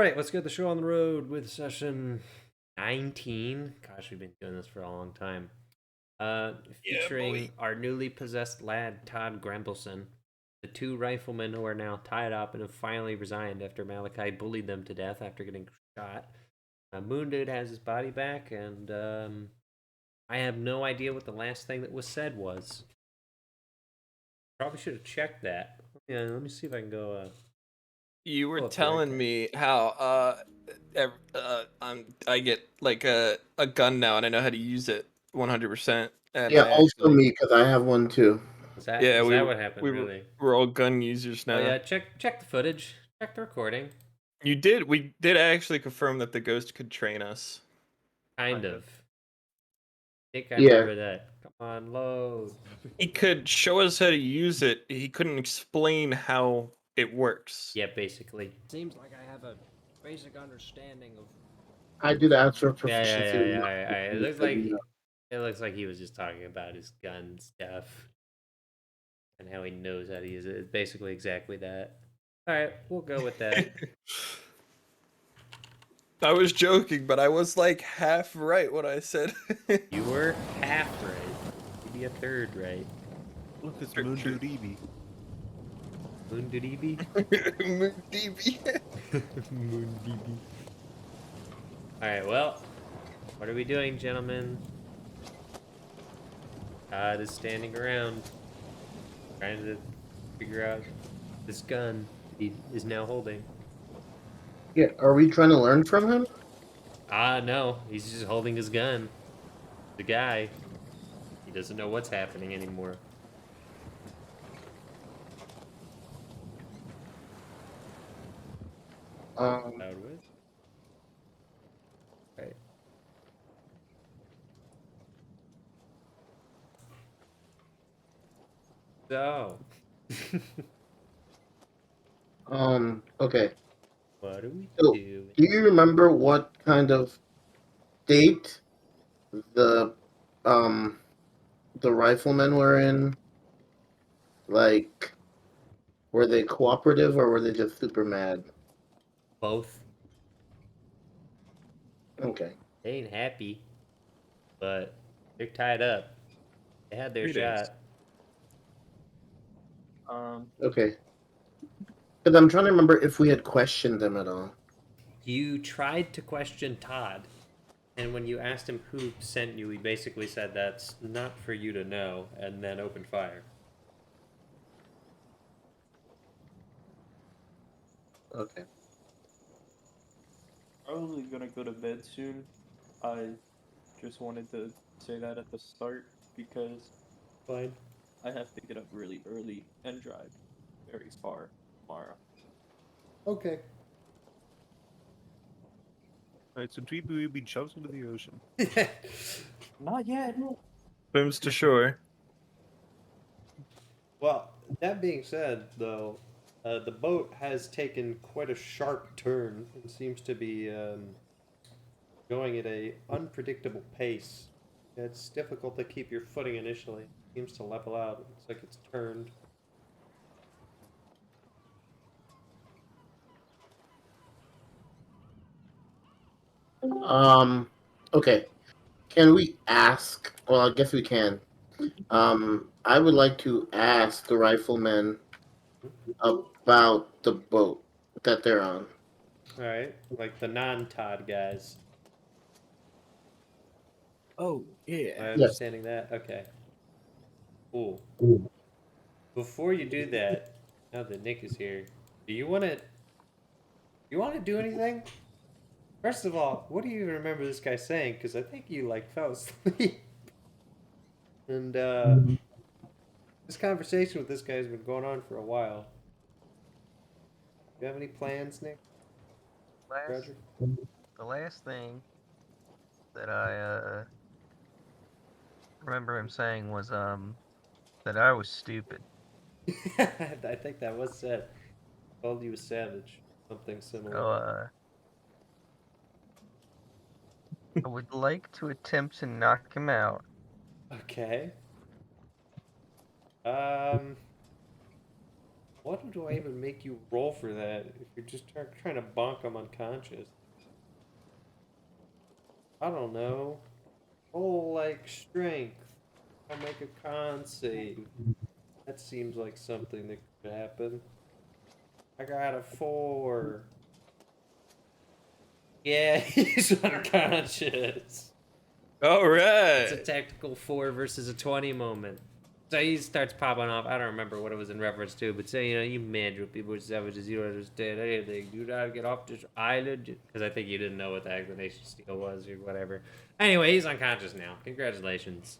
right, let's get the show on the road with session 19. Gosh, we've been doing this for a long time. Featuring our newly possessed lad, Todd Grambleson, the two riflemen who are now tied up and have finally resigned after Malakai bullied them to death after getting shot. Moon Dude has his body back, and I have no idea what the last thing that was said was. Probably should have checked that. Yeah, let me see if I can go. You were Pull up the telling record. me how I get like a gun now and I know how to use it 100%. And Yeah, I also actually me, because I have one too. Is that yeah is we that were what happened? we were Really? we're all gun users Oh now. yeah, check the footage. Check the recording. We did actually confirm that the ghost could train us. Kind of. I think I Yeah. remember that. Come on, load. He could show us how to use it. He couldn't explain how it works. Yeah, basically. Seems like I have a basic understanding of. I did ask for Yeah. proficiency. All right. It looks like he was just talking about his gun stuff and how he knows how to use it. It's basically exactly that. All right, we'll go with that. I was joking, but I was like half right what I said. You were half right. Maybe a third right. Look, it's Moon Dude Evie. Moon DB. Moon DB. Moon DB. All right. Well, what are we doing, gentlemen? Todd is standing around, trying to figure out this gun he is now holding. Yeah, are we trying to learn from him? No, he's just holding his gun. The guy, he doesn't know what's happening anymore. Loud with. Right. So, Okay. what do we So, do? do you remember what kind of state the um the riflemen were in? Like, were they cooperative or were they just super mad? Both. Okay. They ain't happy, but they're tied up. They had their 3 days. shot. Okay. Because I'm trying to remember if we had questioned them at all. You tried to question Todd, and when you asked him who sent you, he basically said that's not for you to know, and then opened fire. Okay. Probably gonna go to bed soon. I just wanted to say that at the start because Fine. I have to get up really early and drive very far tomorrow. Okay. Alright, so Tweety will be shoved into the ocean. Not yet. Swims to shore. Well, that being said, though, the boat has taken quite a sharp turn and seems to be going at a unpredictable pace. It's difficult to keep your footing initially. It seems to level out. It looks like it's turned. Okay. Can we ask? Well, I guess we can. I would like to ask the riflemen about the boat that they're on. All right, like the non-Todd guys. Oh, yeah. Am I Yes. understanding that? Okay. Cool. Before you do that, now that Nick is here, do you want to? You want to do anything? First of all, what do you remember this guy saying? Because I think you like fell asleep. And this conversation with this guy has been going on for a while. Do you have any plans, Nick? Roger? The last thing that I remember him saying was that I was stupid. I think that was said. Called you a savage. Something similar. So I would like to attempt to knock him out. Okay. What do I even make you roll for that if you're just trying to bonk him unconscious? I don't know. Roll like strength. I'll make a con save. That seems like something that could happen. I got a 4. Yeah, he's unconscious. All It's a right. tactical 4 versus a 20 moment. So he starts popping off. I don't remember what it was in reference to, but say, you mandrill people are savages. You don't understand anything. Do not get off this island. Because I think you didn't know what the explanation steel was or whatever. Anyway, he's unconscious now. Congratulations.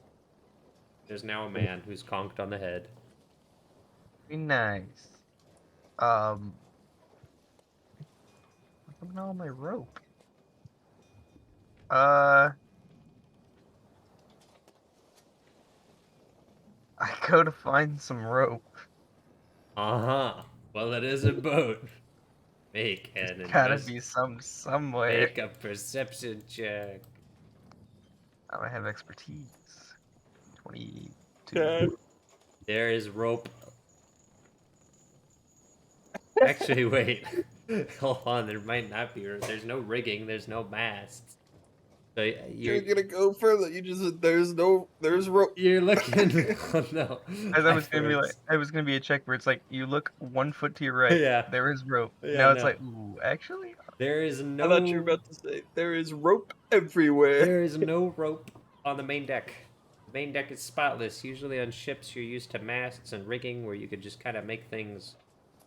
There's now a man who's conked on the head. Very nice. What's happening on my rope? I go to find some rope. Uh-huh. Well, it is a boat. Make There's an gotta invest. be somewhere. Make a perception check. I don't have expertise. 22. Okay. There is rope. Actually, wait. Hold on. There might not be. There's no rigging. There's no masts. So You're gonna go further. You just said there's rope. you're looking. Oh no. I was gonna be like, Backwards. I was gonna be a check where it's like you look 1 foot to your right. Yeah. There is rope. Yeah, Now it's no. like, ooh, actually, There is I thought you were no. about to say there is rope everywhere. There is no rope on the main deck. The main deck is spotless. Usually on ships, you're used to masts and rigging where you could just kind of make things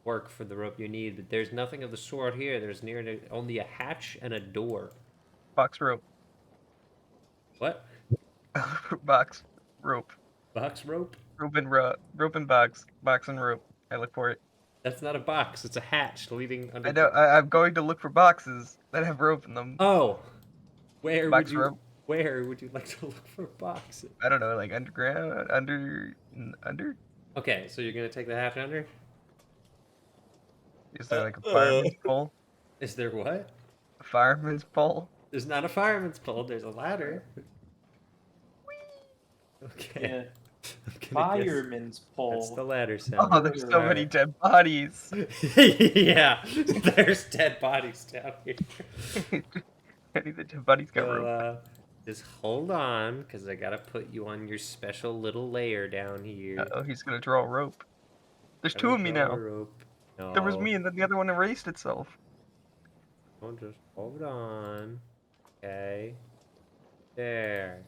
work for the rope you need. But there's nothing of the sort here. There's only a hatch and a door. box rope. What? Box rope. Box rope? Rope and box. Box and rope. I look for it. That's not a box. It's a hatch leading under. I know. I'm going to look for boxes that have rope in them. Oh, where Box would you? rope. Where would you like to look for boxes? I don't know, like underground, under. Okay, so you're gonna take the hatch under? Is there like a fireman's pole? Is there what? A fireman's pole? There's not a fireman's pole. There's a ladder. Okay. Yeah. I'm gonna guess Fireman's pole. that's the ladder sound. Oh, there's so many dead bodies. Yeah, there's dead bodies down here. Any of the dead bodies got So, rope. just hold on, because I gotta put you on your special little layer down here. Oh, he's gonna draw a rope. There's Gotta two of me draw a now. rope. No, There was me, and then the other one erased itself. don't just hold on. Okay. There.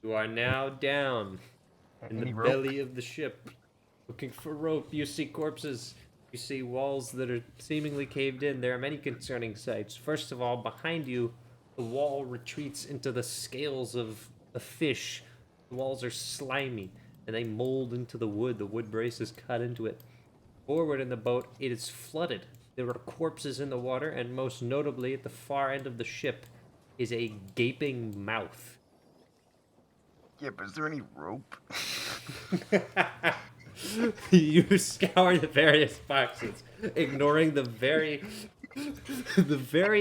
You are now down in the Any rope? belly of the ship, looking for rope. You see corpses. You see walls that are seemingly caved in. There are many concerning sights. First of all, behind you, the wall retreats into the scales of a fish. The walls are slimy, and they mold into the wood. The wood brace is cut into it. Forward in the boat, it is flooded. There are corpses in the water, and most notably, at the far end of the ship, is a gaping mouth. Yeah, but is there any rope? You scour the various boxes, ignoring the very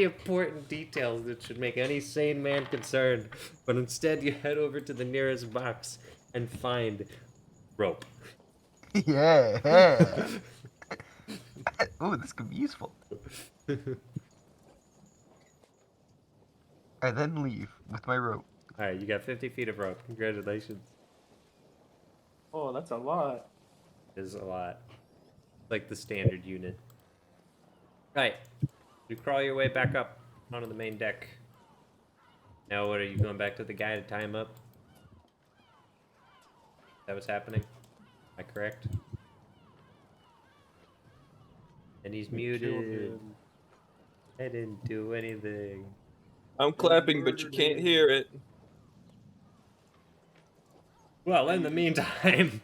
important details that should make any sane man concerned. But instead, you head over to the nearest box and find rope. Yeah. Ooh, this could be useful. I then leave with my rope. All right, you got 50 feet of rope. Congratulations. Oh, that's a lot. Is a lot. Like the standard unit. Right. You crawl your way back up onto the main deck. Now, what are you going back to the guy to tie him up? Is that what's happening? Am I correct? And he's muted. I didn't do anything. I'm clapping, but you can't hear it. Well, in the meantime,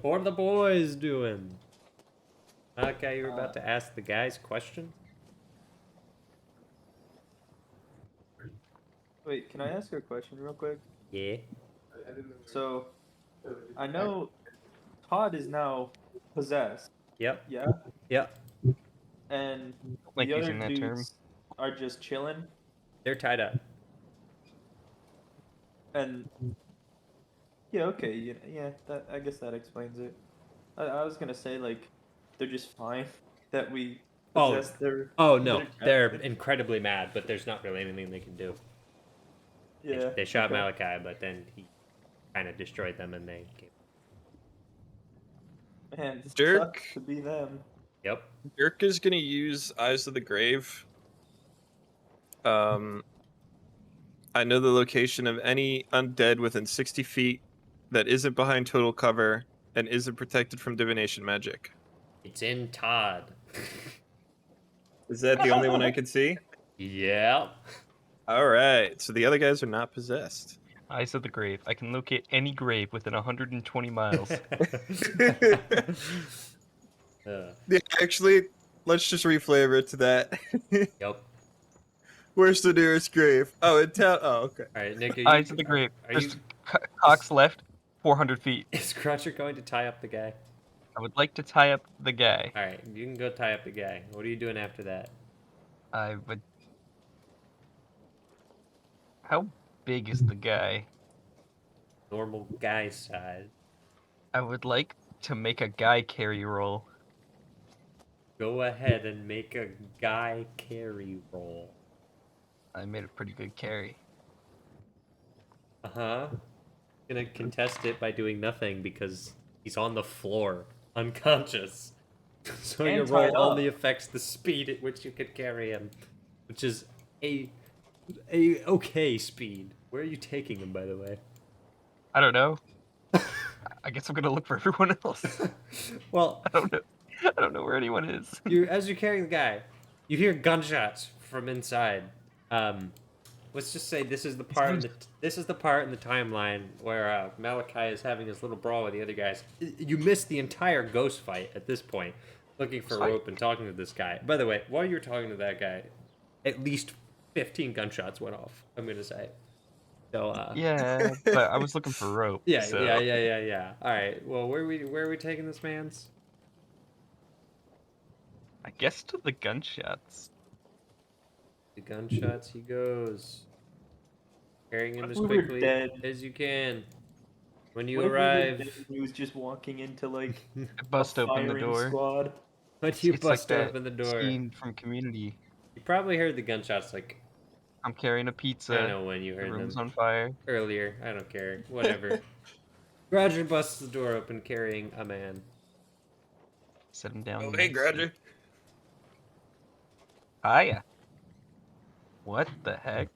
what are the boys doing? Okay, you were about to ask the guys question? Wait, can I ask you a question real quick? Yeah. So, I know Todd is now possessed. Yep. Yeah. Yep. And Like the other using that dudes term. are just chilling. They're tied up. And yeah, okay, yeah, that I guess that explains it. I was gonna say like they're just fine that we Oh, possess their oh no, they're captain. incredibly mad, but there's not really anything they can do. Yeah. They shot okay. Malakai, but then he kind of destroyed them, and they came. Man, this Dirk. sucks to be them. Yep. Dirk is gonna use Eyes of the Grave. I know the location of any undead within 60 feet that isn't behind total cover and isn't protected from divination magic. It's in Todd. Is that the only one I can see? Yep. All right, so the other guys are not possessed. Eyes of the grave. I can locate any grave within 120 miles. Yeah, actually, let's just reflavor it to that. Yep. Where's the nearest grave? Oh, in town. Oh, okay. All right, Nick. Eyes of the grave. Are you? There's Cox left, 400 feet. Is Crutcher going to tie up the guy? I would like to tie up the guy. All right, you can go tie up the guy. What are you doing after that? I would. How big is the guy? Normal guy size. I would like to make a guy carry roll. Go ahead and make a guy carry roll. I made a pretty good carry. Uh-huh. Gonna contest it by doing nothing because he's on the floor, unconscious. So And your roll tied up. only affects the speed at which you could carry him, which is a okay speed. Where are you taking him, by the way? I don't know. I guess I'm gonna look for everyone else. Well, I don't know. I don't know where anyone is. as you're carrying the guy, you hear gunshots from inside. Let's just say this is the part in the timeline where Malakai is having his little brawl with the other guys. You missed the entire ghost fight at this point, looking for rope and talking to this guy. By the way, while you were talking to that guy, at least 15 gunshots went off. I'm gonna say. So Yeah, but I was looking for rope. yeah. So. All right. Well, where are we taking this man's? I guess to the gunshots. The gunshots he goes. Carrying him as What if we were quickly dead? as you can. When you What if we were arrive, dead and he was just walking into like I bust a open the firing door. squad. when you It's like bust that open the door, scene from Community. you probably heard the gunshots. Like I'm carrying a I pizza. don't know when you The heard room's them on fire. earlier. I don't care. Whatever. Roger busts the door open, carrying a man. Set him down. Oh, hey, nicely. Grouger. Hiya. What the heck?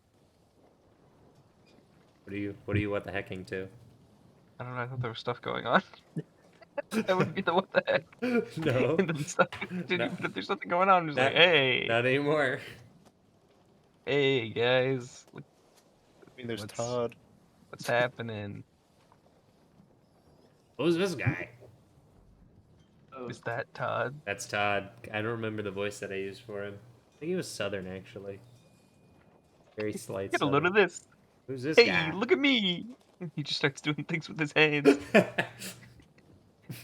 What are you what the hecking to? I don't know. I thought there was stuff going on. That would be the what the heck. No. And then stuff. Dude, No. but if there's something going on, I'm just Not- like, hey, Not anymore. hey guys, I mean, there's What's- Todd. what's happening? Who's this guy? Oh, Is that Todd? That's Todd. I don't remember the voice that I used for him. I think he was Southern, actually. Very slight. Get a load Southern. of this. Who's this Hey, guy? look at me. He just starts doing things with his hands.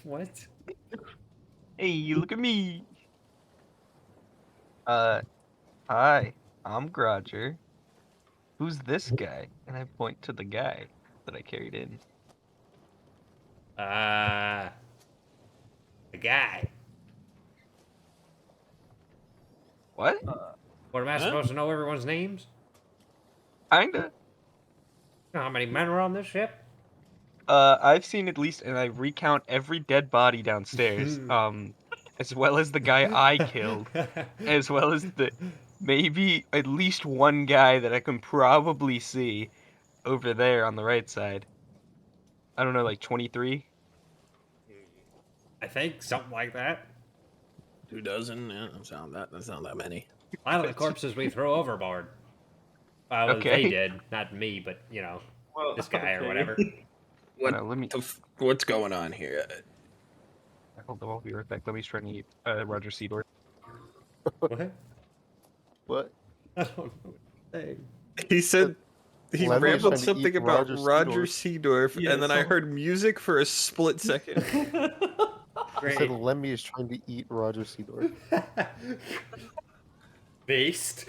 What? Hey, look at me. Hi, I'm Groger. Who's this guy? And I point to the guy that I carried in. The guy. What? What am I supposed to know everyone's names? Kinda. You know how many men are on this ship? I've seen at least, and I recount every dead body downstairs. As well as the guy I killed, as well as the maybe at least one guy that I can probably see over there on the right side. I don't know, like 23. I think something like that. 2 dozen? Yeah, that's not that many. A lot of the corpses we threw overboard. Well, Okay. they did, not me, but you know, well, this guy or okay. whatever. What? Let me. What's going on here? Hold on, I'll be right back. Let me try to eat Roger Seedor. What? What? I don't know what to say. He said he Lemmy was rambled trying to something eat about Roger Roger Seedorf. Seedorf, Yeah, and then I so- heard music for a split second. I Great. said Lemmy is trying to eat Roger Seedor. Based.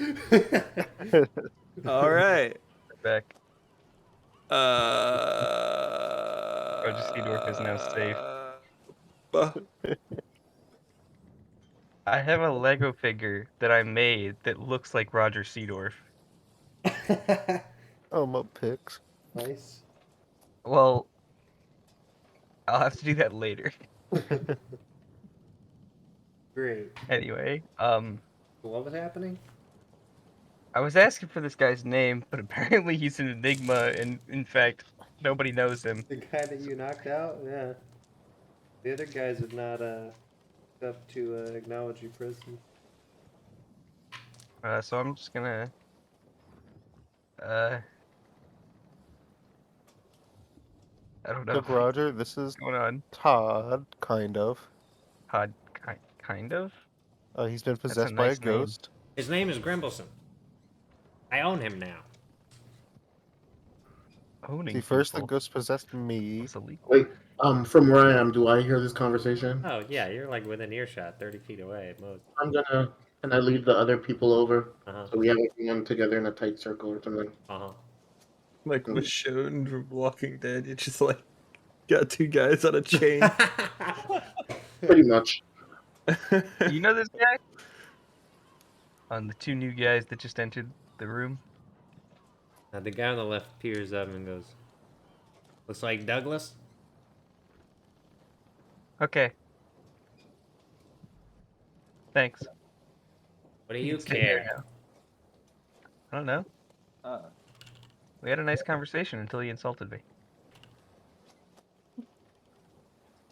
All right. Back. Roger Seedorf is now safe. I have a Lego figure that I made that looks like Roger Seedorf. Oh, my pics. Nice. Well, I'll have to do that later. Great. Anyway, What was happening? I was asking for this guy's name, but apparently he's an enigma, and in fact, nobody knows him. The guy that you knocked out? Yeah. The other guys have not up to acknowledge your presence. So I'm just gonna I don't know Look, Roger, this is what's going on. Todd, kind of. Todd, kind of. He's been That's a possessed by a nice name. ghost. His name is Grimbleson. I own him now. Owning See, first the people ghost possessed me. is illegal. Wait, from where I am, do I hear this conversation? Oh yeah, you're like within earshot, 30 feet away at most. Can I lead the other people over? Uh-huh. So we have everyone together in a tight circle or something. Uh-huh. Like was shown from Walking Dead, you just like got two guys on a chain. Pretty much. Do you know this guy? On the two new guys that just entered the room. Now the guy on the left peers up and goes, "Looks like Douglas." Okay. Thanks. What do You you can stay there care? now. I don't know. We had a nice conversation until he insulted me.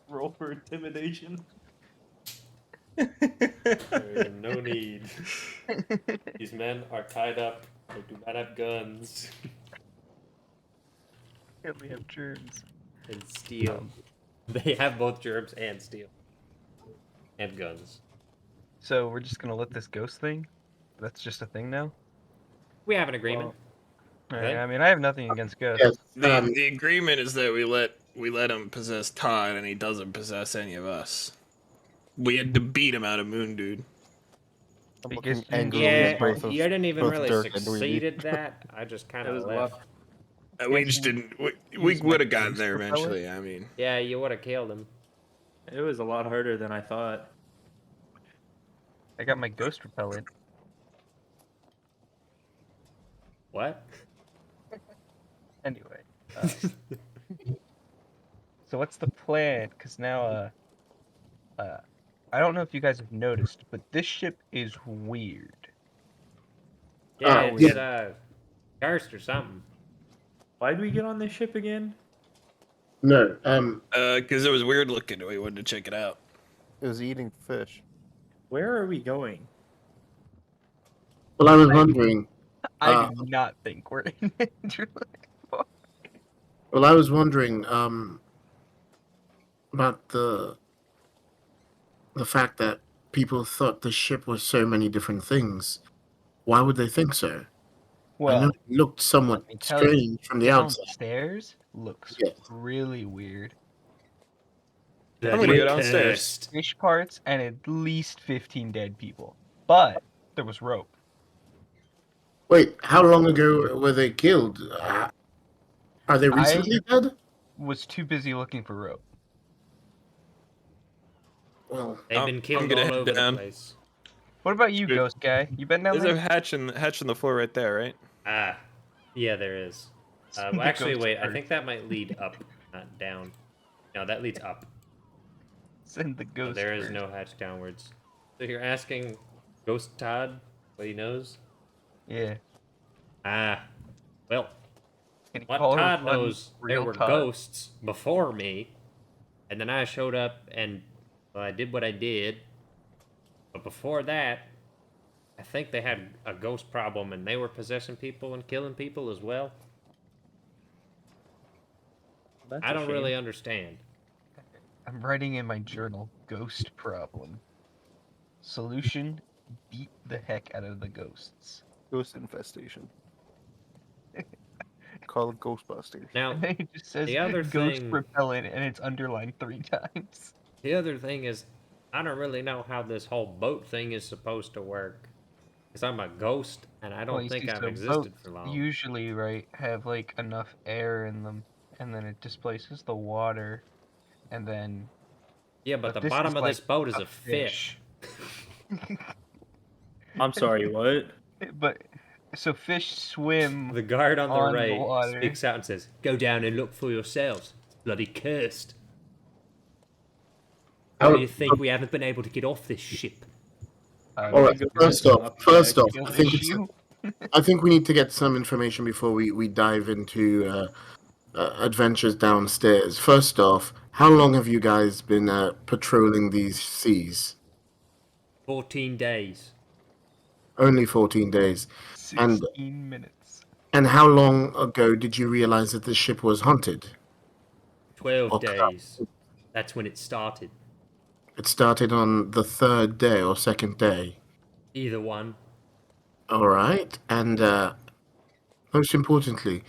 Roll for intimidation. There is no need. These men are tied up. They do not have guns We only have germs. and steel. They have both germs and steel and guns. So we're just gonna let this ghost thing? That's just a thing now? We have an agreement. Alright, I mean, I have nothing against ghosts. Yes. The agreement is that we let him possess Todd, and he doesn't possess any of us. We had to beat him out of Moon Dude. I'm Because looking you- angrily Yeah, at both of you didn't even both really Dirk and succeed Weeby. at that. I just kind It of was left. luck. We Can't just you didn't. We use my would have gotten ghost there propeller? eventually. I mean, Yeah, you would have killed him. It was a lot harder than I thought. I got my ghost repellent. What? Anyway. So what's the plan? Because now, I don't know if you guys have noticed, but this ship is weird. Yeah, Oh, it's yeah. cursed or something. Why'd we get on this ship again? No. because it was weird looking. We wanted to check it out. It was eating fish. Where are we going? Well, I was wondering. I do not think we're in danger. Well, I was wondering. About the fact that people thought the ship was so many different things. Why would they think so? I know Well, it looked somewhat let me tell you, strange from the outside. downstairs looks Yes. really weird. I'm gonna go downstairs. Cursed. Fish parts and at least 15 dead people. But there was rope. Wait, how long ago were they killed? Are they recently dead? Was too busy looking for rope. Well, They've been I'm killed gonna all head over down. the place. What about you, Good. ghost guy? You been down There's there? a hatch in the floor right there, right? Ah, yeah, there is. Send Well, the actually, ghost wait. I first. think that might lead up, not down. No, that leads up. Send the So ghost there is first. no hatch downwards. So you're asking Ghost Todd what he knows? Yeah. Ah, well, Can you what call her Todd one knows, there real were Todd? ghosts before me, and then I showed up and well, I did what I did. But before that, I think they had a ghost problem and they were possessing people and killing people as well. That's I a don't shame. really understand. I'm writing in my journal, ghost problem. Solution, beat the heck out of the ghosts. Ghost infestation. Call it Ghostbusters. Now, And then it just says the other ghost thing- repellent and it's underlined 3 times. the other thing is, I don't really know how this whole boat thing is supposed to work. Because I'm a ghost and I don't you think see, I've so existed boats for long. usually, right, have like enough air in them, and then it displaces the water, and then Yeah, but the this bottom is of like this boat is a fish. I'm sorry, what? But so fish swim The guard on the on the right water. speaks out and says, "Go down and look for yourselves. It's bloody cursed. How do you think we haven't been able to get off this ship?" All right. Go First get off, first back. off, Guild I think issue. I think we need to get some information before we dive into adventures downstairs. First off, how long have you guys been patrolling these seas? 14 days. Only 14 days. And 16 minutes. and how long ago did you realize that the ship was haunted? 12 Or days. That's when it started. it started on the third day or second day. Either one. All right. And most importantly,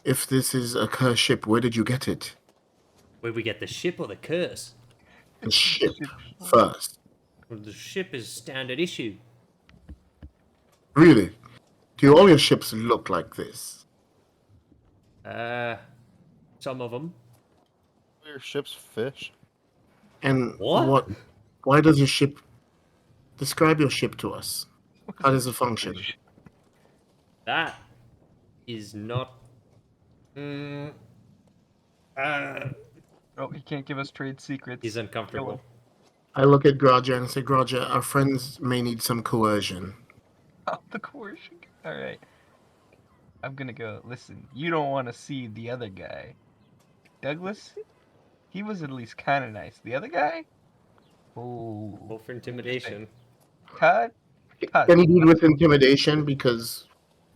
if this is a cursed ship, where did you get it? Where we get the ship or the curse? The ship first. Well, the ship is standard issue. Really? Do all your ships look like this? Some of them. Your ship's fish. And What? why does your ship describe your ship to us? How does it function? That is not. Oh, he can't give us trade secrets. He's uncomfortable. I look at Graja and say, Graja, our friends may need some coercion. Oh, the coercion. All right. I'm gonna go. Listen, you don't want to see the other guy, Douglas. He was at least kind of nice. The other guy. Oh. Roll for intimidation. Todd. Todd. Can he do it with intimidation? Because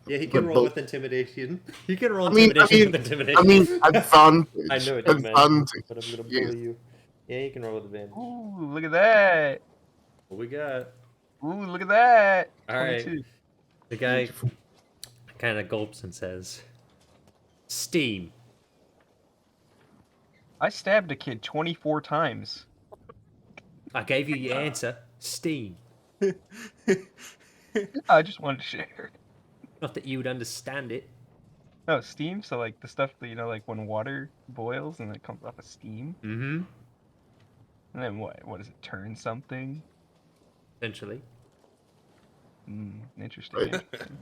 Yeah, he can can roll roll with with intimidation. You can roll I mean- intimidation with intimidation. I mean, advantage. I know what you meant, Advantage. but I'm gonna Yes. bully you. Yeah, you can roll with advantage. Ooh, look at that. What we got? Ooh, look at that. All right. 22. The guy kind of gulps and says, "Steam." I stabbed a kid 24 times. I gave you your answer. Steam. I just wanted to share. Not that you would understand it. No, steam. So like the stuff that like when water boils and it comes off of steam, Mm-hmm. and then what? What does it turn something? Essentially. Interesting. Right. interesting.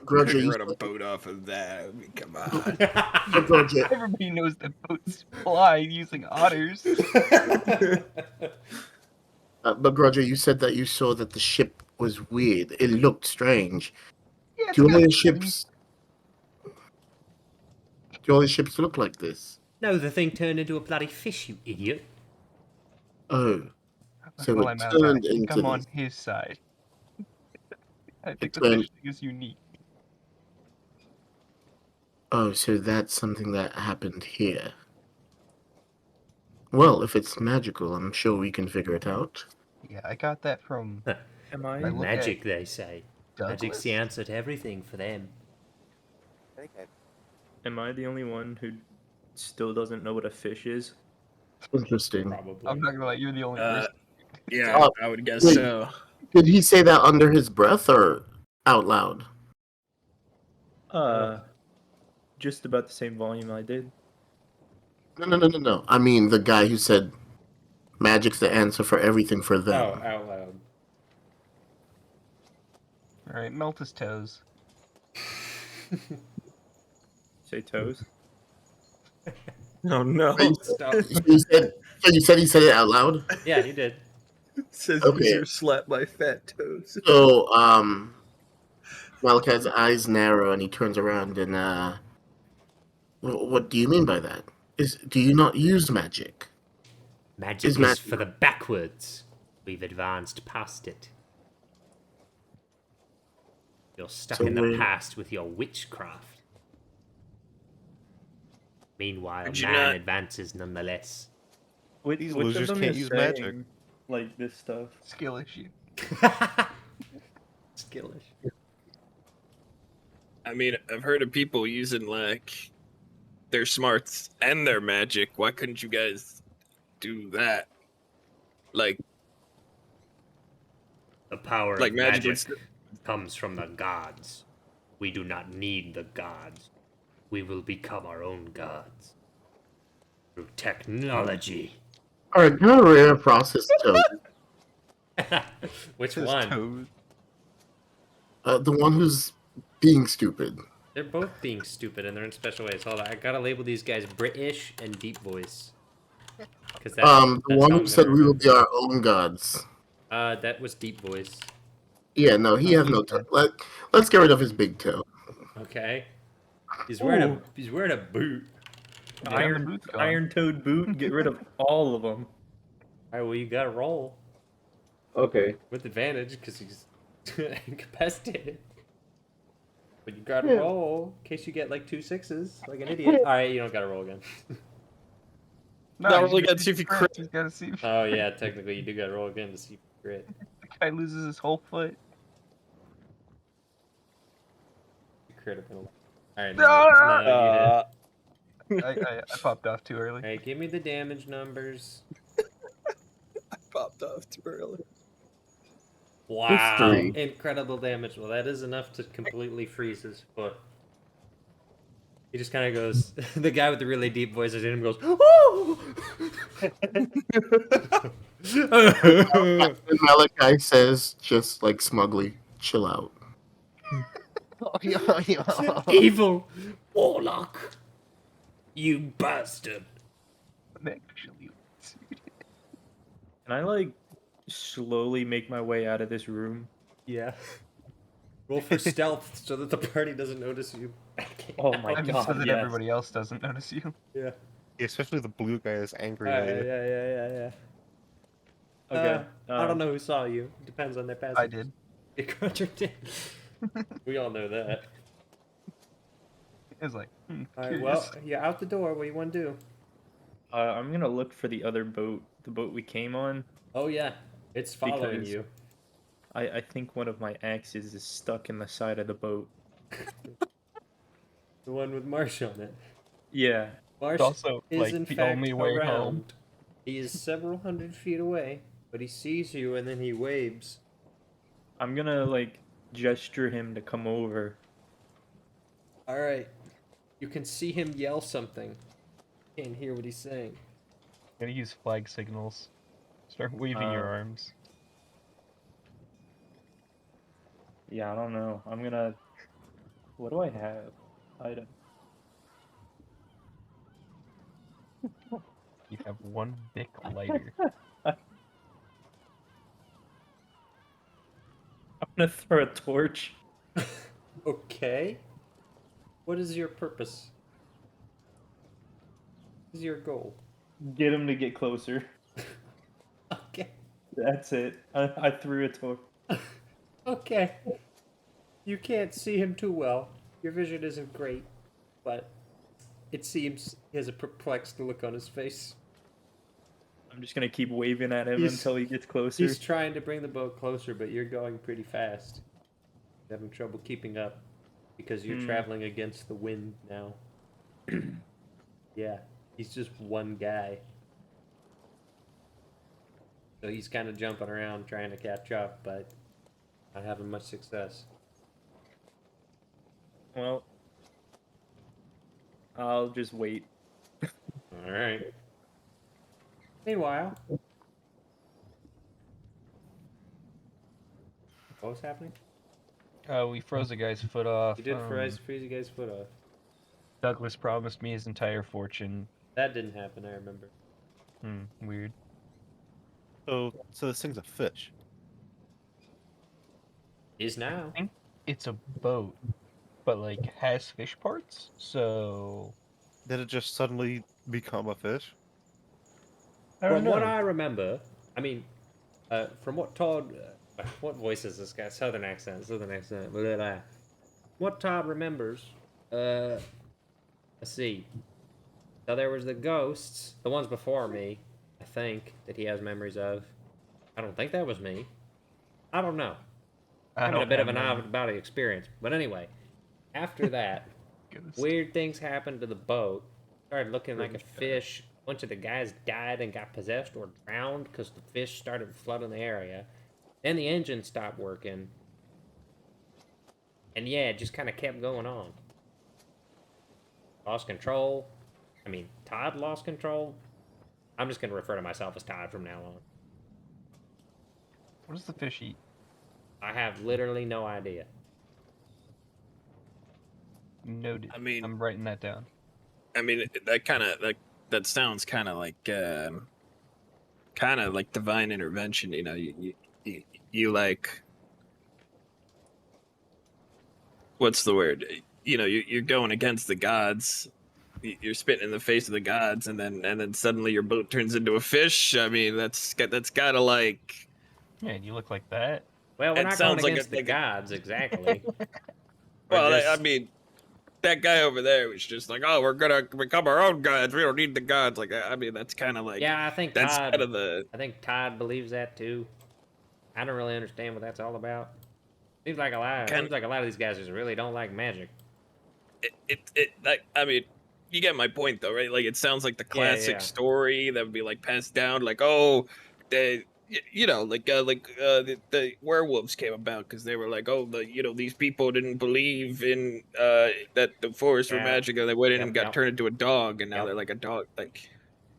Graja, Could you run a boat off of that. I mean, come on. Graja, Everybody knows that boats fly using otters. but Graja, you said that you saw that the ship was weird. It looked strange. Yeah, it's Do all got the funny- ships? Do all the ships look like this? No, the thing turned into a bloody fish, you idiot. Oh, so Well, it I'm out. I turned think into I'm on this. his side. I think It the turned- fish thing is unique. Oh, so that's something that happened here. Well, if it's magical, I'm sure we can figure it out. Yeah, I got that from Am I I? look at Magic, they say. Magic's Douglas. the answer to everything for them. Am I the only one who still doesn't know what a fish is? Interesting. Probably. I'm not gonna lie, you're the only person. Yeah, Oh, I would guess wait. so. Did he say that under his breath or out loud? Just about the same volume I did. No. I mean, the guy who said magic's the answer for everything for them. Oh, out loud. All right, melt his toes. Say toes. Oh no. Stop. You said he said it out loud? Yeah, he did. Says Okay. user slapped my fat toes. So, Malakai's eyes narrow and he turns around and, what do you mean by that? Do you not use magic? Magic Is is magic- for the backwards. We've advanced past it. You're stuck So in the we're- past with your witchcraft. Meanwhile, Could you man not- advances nonetheless. These Which losers of them can't is use magic. saying, like this stuff? Skill issue. Skillish. I mean, I've heard of people using like their smarts and their magic. Why couldn't you guys do that? Like, The power like of magic. magic comes from the gods. We do not need the gods. We will become our own gods. Through technology. Alright, can I run across his toe? Which His one? toes. The one who's being stupid. They're both being stupid in their own special ways. Hold on, I gotta label these guys British and deep voice. Cause The that's one how who I'm said gonna we will remember. be our own gods. That was deep voice. Yeah, no, he No, has he's no toe. dead. Let's get rid of his big toe. Okay. He's Ooh. wearing a boot. Yeah, the boot's gone. Iron-toed boot. Get rid of all of them. Alright, well you gotta roll Okay. with advantage because he's incapacitated. But you gotta Yeah. roll in case you get like 2 6s, like an idiot. Alright, you don't gotta roll again. No, Not he's really gonna got to see if see you crit. crit. He's gotta see if Oh yeah, technically you do gotta roll again to see if you crit. the guy loses his whole foot. You crit have been. Alright, Ah! no, you did. I popped off too early. Alright, give me the damage numbers. I popped off too early. Wow, 3. incredible damage. Well, that is enough to completely freeze his foot. He just kind of goes. The guy with the really deep voice is in him goes. "Oh!" And Malakai says, just like smugly, chill out. Evil warlock, you bastard. Actually, Can I like slowly make my way out of this room? Yeah. Roll for stealth so that the party doesn't notice you. Oh my I mean, so God, that yes. everybody else doesn't notice you. Yeah. Especially the blue guy is angry Yeah, at you. yeah. Okay. I don't know who saw you. Depends on their passive. I did. You contradicted. We all know that. It was like, Alright, curious. well, you're out the door. What do you want to do? I'm gonna look for the other boat, the boat we came on. Oh, yeah. It's following Because- you. I think one of my axes is stuck in the side of the boat. The one with Marsh on it. Yeah. Marsh also, is like, in the fact only way around. home. He is several hundred feet away, but he sees you and then he waves. I'm gonna like gesture him to come over. Alright. You can see him yell something. Can't hear what he's saying. I'm gonna use flag signals. Start waving your arms. Yeah, I don't know. I'm gonna. What do I have? Item. You have one Bic lighter. I'm gonna throw a torch. Okay. What is your purpose? What is your goal? Get him to get closer. Okay. That's it. I threw a torch. Okay. You can't see him too well. Your vision isn't great, but it seems he has a perplexed look on his face. I'm just gonna keep waving at him He's- until he gets closer. He's trying to bring the boat closer, but you're going pretty fast. You're having trouble keeping up because you're traveling against the wind now. Yeah, he's just one guy. So he's kind of jumping around trying to catch up, but not having much success. Well, I'll just wait. Alright. Meanwhile, what was happening? We froze a guy's foot off. You did freeze the guy's foot off. Douglas promised me his entire fortune. That didn't happen, I remember. Weird. So this thing's a fish. Is now. I think it's a boat, but like has fish parts. So Did it just suddenly become a fish? I don't From know. what I remember, I mean, from what Todd, what voice is this guy? Southern accent, blah, blah, blah. What Todd remembers, let's see. So there was the ghosts, the ones before me, I think, that he has memories of. I don't think that was me. I don't know. Having a bit of an out-of-body experience. But anyway, after that, weird things happened to the boat. Started looking like a fish. A bunch of the guys died and got possessed or drowned because the fish started flooding the area. Then the engine stopped working. And yeah, it just kind of kept going on. Lost control. I mean, Todd lost control. I'm just gonna refer to myself as Todd from now on. What does the fish eat? I have literally no idea. Noted. I mean, I'm writing that down. that sounds kind of like divine intervention. You know, you like, what's the word? You know, you're going against the gods. You're spitting in the face of the gods, and then suddenly your boat turns into a fish. I mean, that's gotta like. Man, you look like that. Well, we're It not going sounds like against the gods exactly. We're well, just I mean, that guy over there was just like, oh, we're gonna become our own gods. We don't need the gods. Like, I mean, that's kind of like, yeah. I think that's Todd. kind of the. I think Todd believes that too. I don't really understand what that's all about. Seems like a lot. Kind Seems like a lot of these guys just really don't like magic. like, I mean, you get my point though, right? Like, it sounds like the Yeah, classic yeah. story that would be like passed down, like, oh, you know, the werewolves came about because they were like, oh, these people didn't believe in that the forests were Yeah. magic, and they went in and Yep. got Yep. turned into a dog, and now Yep. they're like a dog, like,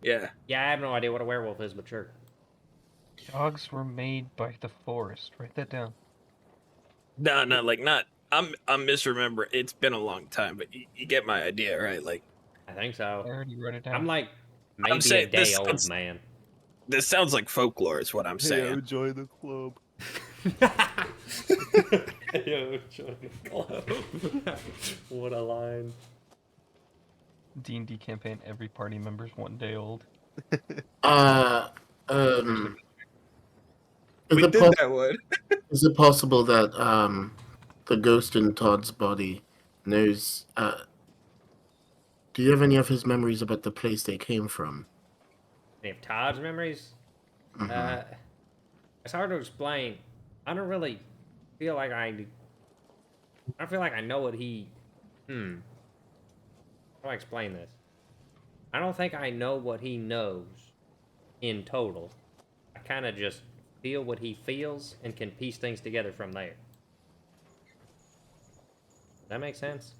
yeah. Yeah, I have no idea what a werewolf is, but sure. Dogs were made by the forest. Write that down. No, no, like not. I'm misremembering. It's been a long time, but you get my idea, right? Like, I think I so. already wrote it down. I'm like I'm maybe a saying day old, man. this sounds like folklore, is what I'm Hey, saying. join the club. Yo, join the club. What a line. D&D campaign. Every party member's 1 day old. Uh, is We it did that one. is it possible that the ghost in Todd's body knows? Do you have any of his memories about the place they came from? Any of Todd's memories? Mhm. It's hard to explain. I don't really feel like I don't feel like I know what he. How do I explain this? I don't think I know what he knows in total. I kind of just feel what he feels and can piece things together from there. Does that make sense?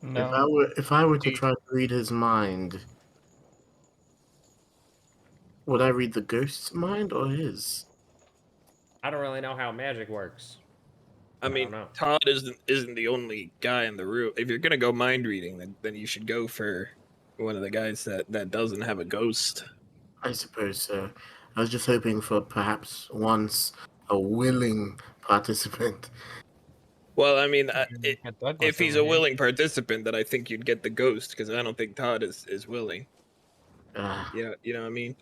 No. If I were to Do you- try to read his mind, would I read the ghost's mind or his? I don't really know how magic works. I I don't mean, know. Todd isn't the only guy in the room. If you're gonna go mind reading, then you should go for one of the guys that doesn't have a ghost. I suppose so. I was just hoping for perhaps once a willing participant. Well, I mean, Got Douglas if he's over a here. willing participant, then I think you'd get the ghost because I don't think Todd is willing. Ah, You know what I mean?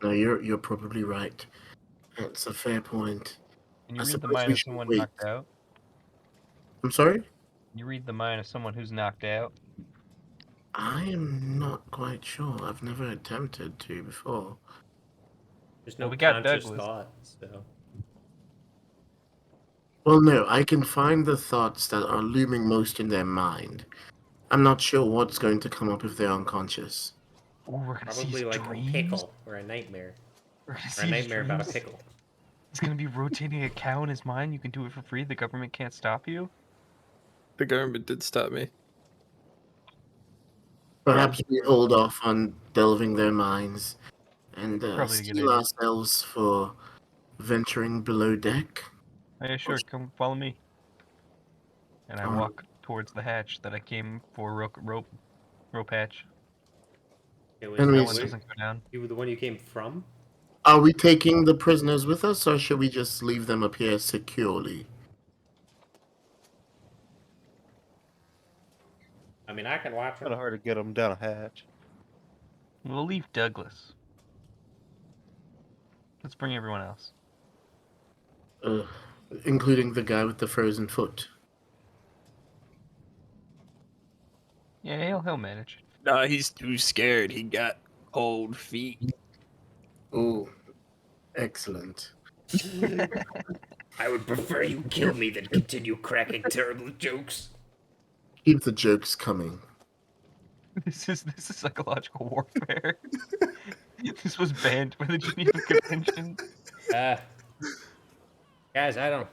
no, you're probably right. That's a fair point. Can I you read the suppose mind we of should someone wait. knocked out? I'm sorry? You read the mind of someone who's knocked out? I am not quite sure. I've never attempted to before. There's Well, no we got conscious Douglas. thought, so. Well, no, I can find the thoughts that are looming most in their mind. I'm not sure what's going to come up if they're unconscious. Oh, we're gonna see Probably his like a dreams. pickle or a nightmare. We're gonna Or a see his nightmare about a dreams. pickle. It's gonna be rotating a cow in his mind. You can do it for free. The government can't stop you. The government did stop me. Perhaps we hold off on delving their minds and Probably a good steel idea. ourselves for venturing below deck. Hey, sure, come follow me. And I Alright. walk towards the hatch that I came for. Rope hatch. It was And That we one see- doesn't go down. You were the one you came from? Are we taking the prisoners with us, or should we just leave them up here securely? I mean, I can watch Kind him. of hard to get them down a hatch. We'll leave Douglas. Let's bring everyone else. Including the guy with the frozen foot. Yeah, he'll manage. No, he's too scared. He got cold feet. Oh, excellent. I would prefer you kill me than continue cracking terrible jokes. Keep the jokes coming. This is psychological warfare. This was banned by the Geneva Convention. Guys, I don't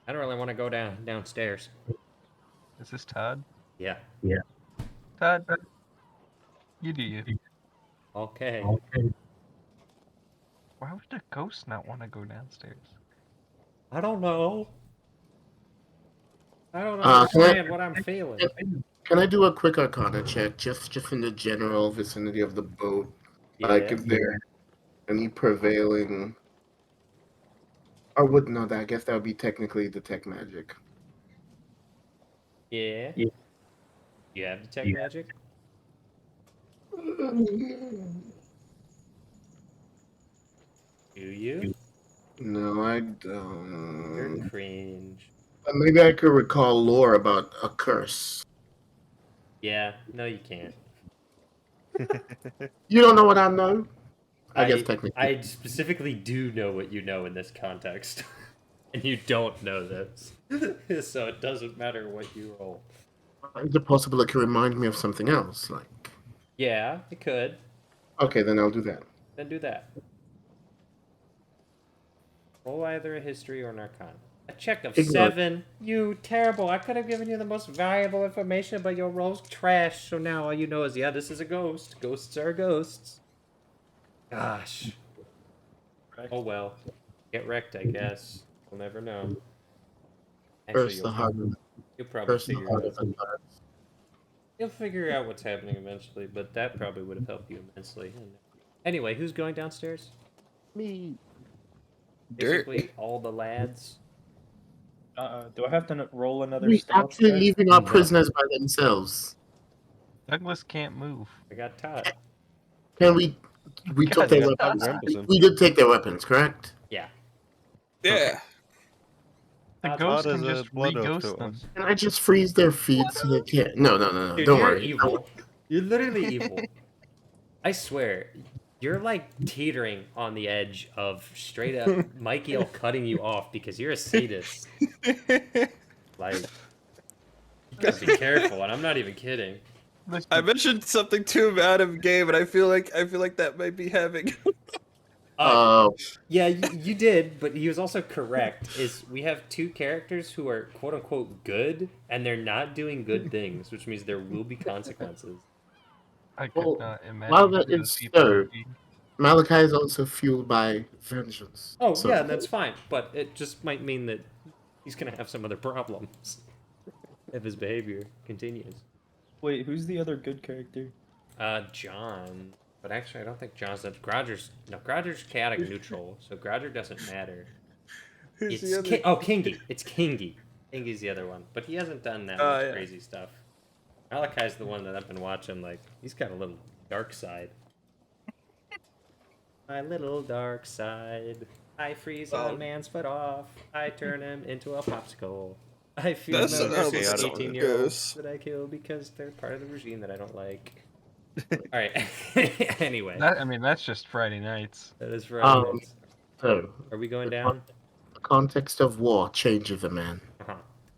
really want to go downstairs. Is this Todd? Yeah. Todd, you do you. Okay. Why would a ghost not want to go downstairs? I don't know. I don't Can understand what I'm feeling. can I do a quick Arcana check, just in the general vicinity of the boat? Like, Yeah. is there any prevailing? Or would no? That I guess that would be technically detect magic. Yeah. You have detect magic? Do you? No, I You're don't. cringe. Maybe I could recall lore about a curse. Yeah. No, you can't. You don't know what I know? I guess I technically. I specifically do know what you know in this context, and you don't know this, so it doesn't matter what you roll. Is it possible it could remind me of something else? Like, Yeah, it could. okay, then I'll do that. Then do that. Roll either a history or an arcana. A check of Ignore. 7. You terrible. I could have given you the most valuable information, but your roll's trash. So now all you know is, yeah, this is a ghost. Ghosts are ghosts. Gosh. Oh well. Get wrecked, I guess. We'll never know. Actually, Curse the you'll probably curse the figure heart it of out. the gods. You'll figure out what's happening eventually, but that probably would have helped you immensely. Anyway, who's going downstairs? Me. Dirt. Basically, all the lads. Do I have to roll another We stealth actually check? leaving our No. prisoners by themselves. Douglas can't move. I got Todd. Can we? We took God, their got weapons. Todd Grambleson. We did take their weapons, correct? Yeah. Yeah. The Todd ghost Todd can is a just blood oath re-ghost to them. us. Can I just freeze their feet so they can't? No, Dude, don't you're worry. evil. You're literally evil. I swear. You're like teetering on the edge of straight up Michael cutting you off because you're a sadist. Like, you gotta be careful, and I'm not even kidding. Listen, I mentioned something too about him, game, and I feel like that might be having. Yeah, you did, but he was also correct. Is we have two characters who are quote unquote good, and they're not doing good things, which means there will be consequences. I could Well, not imagine while who that those is people so, would be. Malachi is also fueled by vengeance. Oh So, yeah, that's fine, but it just might mean that he's gonna have some other problems if his behavior continues. Wait, who's the other good character? John. But actually, I don't think John's that. Grodger's chaotic neutral, so Grodger doesn't matter. Who's It's the other? Kingy. It's Kingy. Kingy's the other one, but he hasn't done that Oh, much yeah. crazy stuff. Malakai's the one that I've been watching. Like, he's got a little dark side. My little dark side. I freeze a Oh. man's foot off. I turn him into a popsicle. I feed That's no how the vicious song 18-year-olds goes. that I kill because they're part of the regime that I don't like. Alright. Anyway. That's just Friday nights. That is Friday Um, nights. so Are we going down? the context of war changes a man. Uh-huh.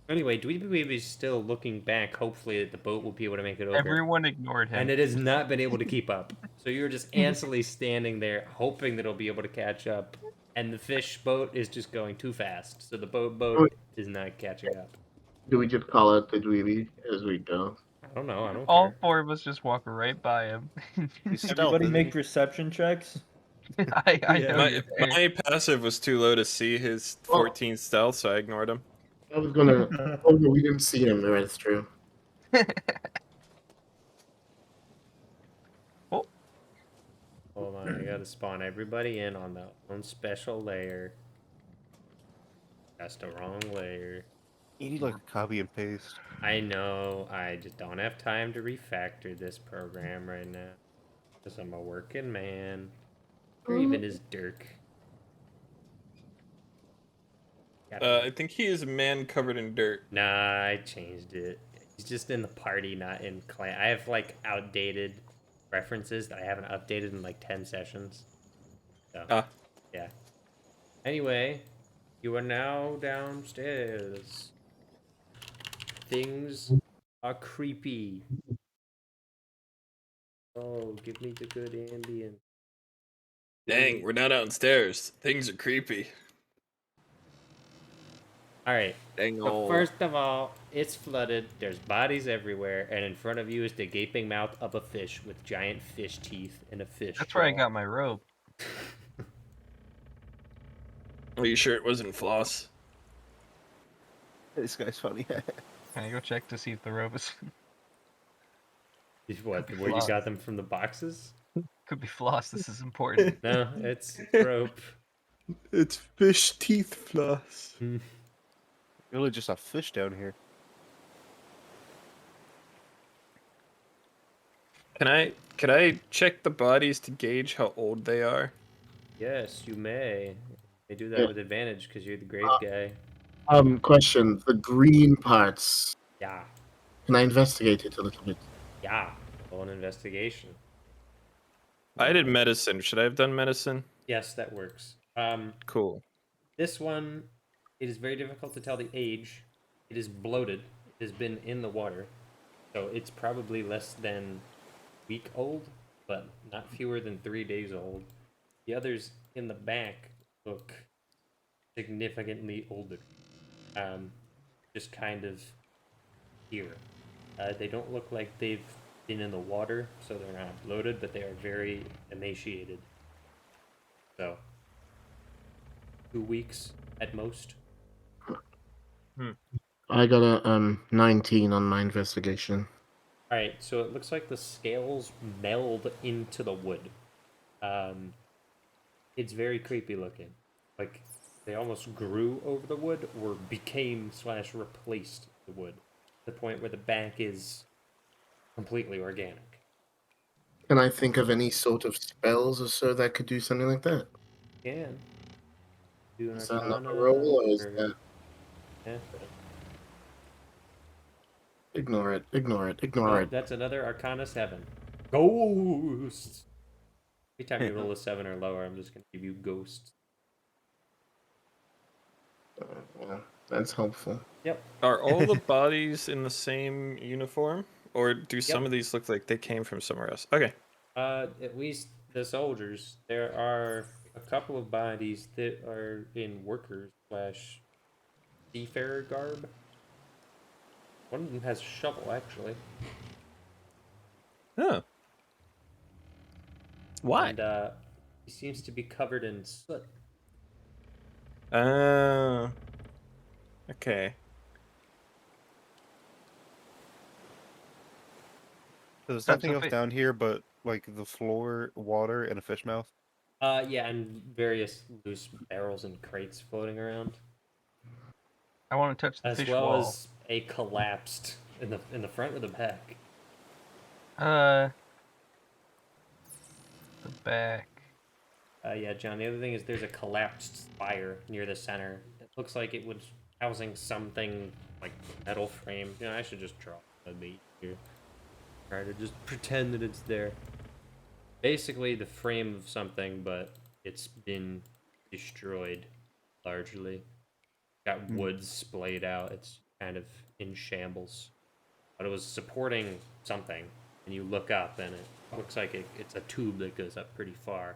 Anyway, Dweeby Baby's still looking back, hopefully that the boat will be able to make it over. Everyone ignored him. And it has not been able to keep up. So you're just anxiously standing there, hoping that it'll be able to catch up. And the fish boat is just going too fast. So the boat is not catching up. Do we just call it the dweeby as we go? I don't know, I don't All care. 4 of us just walk right by him. He's stealth, Everybody isn't make he? perception checks. I Yeah. know you're there. My passive was too low to see his 14 stealth, so I ignored him. I was gonna. Oh, no, we didn't see him. That's true. Oh, Hold on, I gotta spawn everybody in on the one special layer. That's the wrong layer. You need like a copy and paste. I know, I just don't have time to refactor this program right now. Because I'm a working man. Or even as Dirk. I think he is a man covered in dirt. Nah, I changed it. He's just in the party, not in clan. I have like outdated references that I haven't updated in like 10 sessions. So, yeah. Anyway, you are now downstairs. Things are creepy. Oh, give me the good ambient. Dang, we're now downstairs. Things are creepy. All right. Dang So ol'. first of all, it's flooded. There's bodies everywhere, and in front of you is the gaping mouth of a fish with giant fish teeth and a fish. That's where I jaw. got my rope. Are you sure it wasn't floss? This guy's funny. Can I go check to see if the rope is What? Could be Where you floss. got them from the boxes? could be floss? This is important. No, it's rope. It's fish teeth floss. Really just a fish down here. Can I check the bodies to gauge how old they are? Yes, you may. You do that Yeah. with advantage because you're the grave guy. Question: the green parts. Yeah, Can I investigate it a little bit? yeah. Roll an investigation. I did medicine. Should I have done medicine? Yes, that works. Cool. This one, it is very difficult to tell the age. It is bloated. It has been in the water, so it's probably less than a week old, but not fewer than 3 days old. The others in the back look significantly older. Just kind of here. They don't look like they've been in the water, so they're not bloated, but they are very emaciated. So, 2 weeks at most. I got a 19 on my investigation. Alright, so it looks like the scales meld into the wood. It's very creepy looking. Like, they almost grew over the wood or became / replaced the wood. To the point where the back is completely organic. Can I think of any sort of spells or so that could do something like that? Can. Do an Is that not a arcana, roll, or is or- that... yeah. Ignore it, ignore it, ignore Oh, it. that's another Arcana 7. Ghosts! Every time you roll a 7 or lower, I'm just going to give you ghosts. Yeah, that's helpful. Yep. Are all the bodies in the same uniform? Or do some Yep. of these look like they came from somewhere else? Okay. At least the soldiers. There are a couple of bodies that are in workers / seafarer garb. One of them has a shovel, actually. Oh. Why? And he seems to be covered in soot. Okay. There's So- nothing so else fa- down here but like the floor, water, and a fish mouth. Yeah, and various loose barrels and crates floating around, I want to touch the as fish well wall. as a collapsed in the front or the back. The back. Yeah, John. The other thing is there's a collapsed spire near the center. It looks like it was housing something like metal frame. You know, I should just draw a beat here. Try to just pretend that it's there. Basically, the frame of something, but it's been destroyed largely. Got wood splayed out. It's kind of in shambles. But it was supporting something, and you look up, and it looks like it's a tube that goes up pretty far,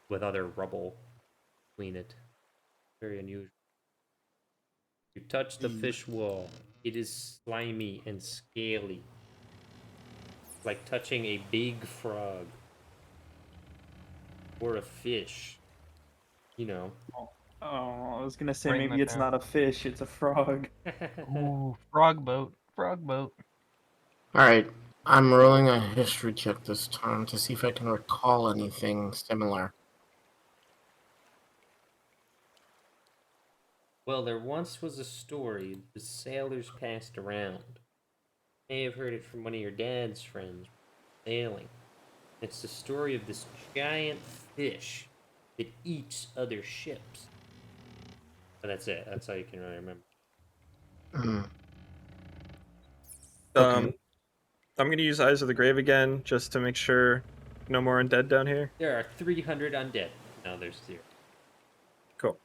with other rubble between it. Very unusual. You touch the fish wall. It is slimy and scaly. Like touching a big frog. Or a fish. You know. Oh, I was gonna say Writing maybe that it's down. not a fish, it's a frog. Ooh, frog boat. Frog boat. Alright, I'm rolling a history check this time to see if I can recall anything similar. Well, there once was a story the sailors passed around. You may have heard it from one of your dad's friends sailing. It's the story of this giant fish that eats other ships. But that's it. That's all you can really remember. Hmm. I'm gonna use Eyes of the Grave again, just to make sure no more undead down here. There are 300 undead. No, there's 0. Cool.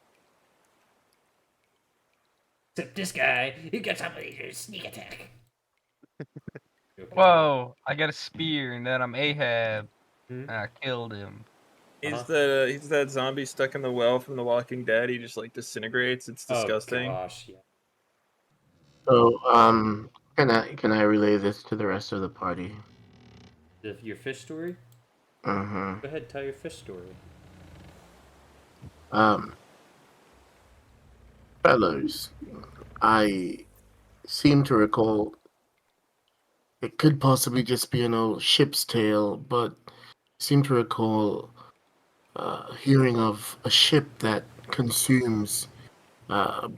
Except this guy, he got somebody to sneak attack. Okay. Whoa! I got a spear, and then I'm Ahab. Hmm? And I killed him. He's that zombie stuck in the well from The Walking Dead. He just like disintegrates. It's disgusting. Oh gosh, yeah. So, can I relay this to the rest of the party? Your fish story? Uh-huh. Go ahead, tell your fish story. Um, fellows, I seem to recall it could possibly just be an old ship's tale, but I seem to recall hearing of a ship that consumes a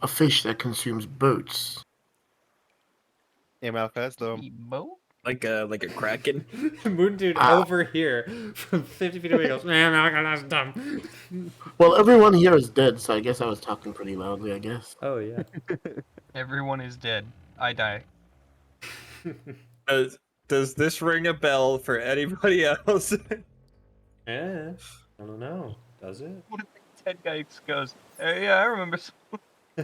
fish that consumes boats. Yeah, Malakai, that's dumb. Emo? Like a kraken. Moon Dude Ah. over here from 50 feet away goes, man, that's dumb. Well, everyone here is dead, so I guess I was talking pretty loudly, I guess. Oh, yeah. Everyone is dead. I die. Does this ring a bell for anybody else? Yeah, I don't know. Does it? What if the dead guy goes, hey, yeah, I remember. Yeah,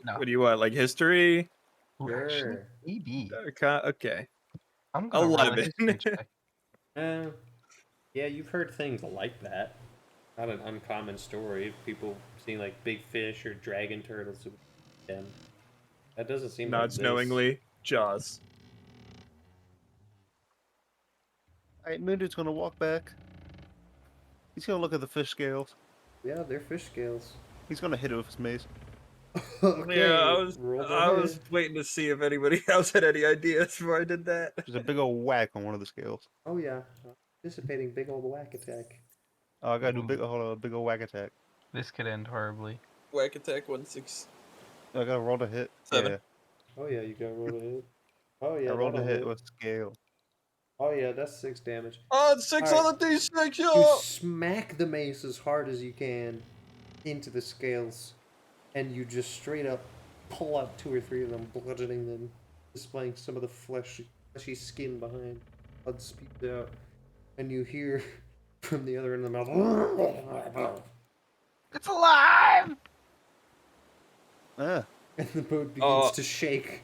no. What do you want? Like history? Ooh, actually, Sure. maybe. Okay. I'm gonna roll a 11. history check. Yeah, you've heard things like that. Not an uncommon story of people seeing like big fish or dragon turtles with them. That doesn't seem like Nods this. knowingly. Jaws. Alright, Moondude's gonna walk back. He's gonna look at the fish scales. Yeah, they're fish scales. He's gonna hit it with his mace. Okay, Yeah, roll the I was hit. waiting to see if anybody else had any ideas before I did that. There's a big old whack on one of the scales. Oh yeah, anticipating big old whack attack. Oh, I gotta do Ooh. a big old whack attack. This could end horribly. Whack attack 167. I gotta roll to hit. Yeah, Oh yeah, you got roll the hit. Oh yeah, I rolled to that'll hit hit. with scale. Oh yeah, that's 6 damage. Oh, it's 6 Alright. on the D6, You yo! smack the mace as hard as you can into the scales, and you just straight up pull out 2 or 3 of them, bludgeoning them, displaying some of the fleshy skin behind. Blood spews out, and you hear from the other end of the mouth, It's alive! Ah, and the boat begins Oh. to shake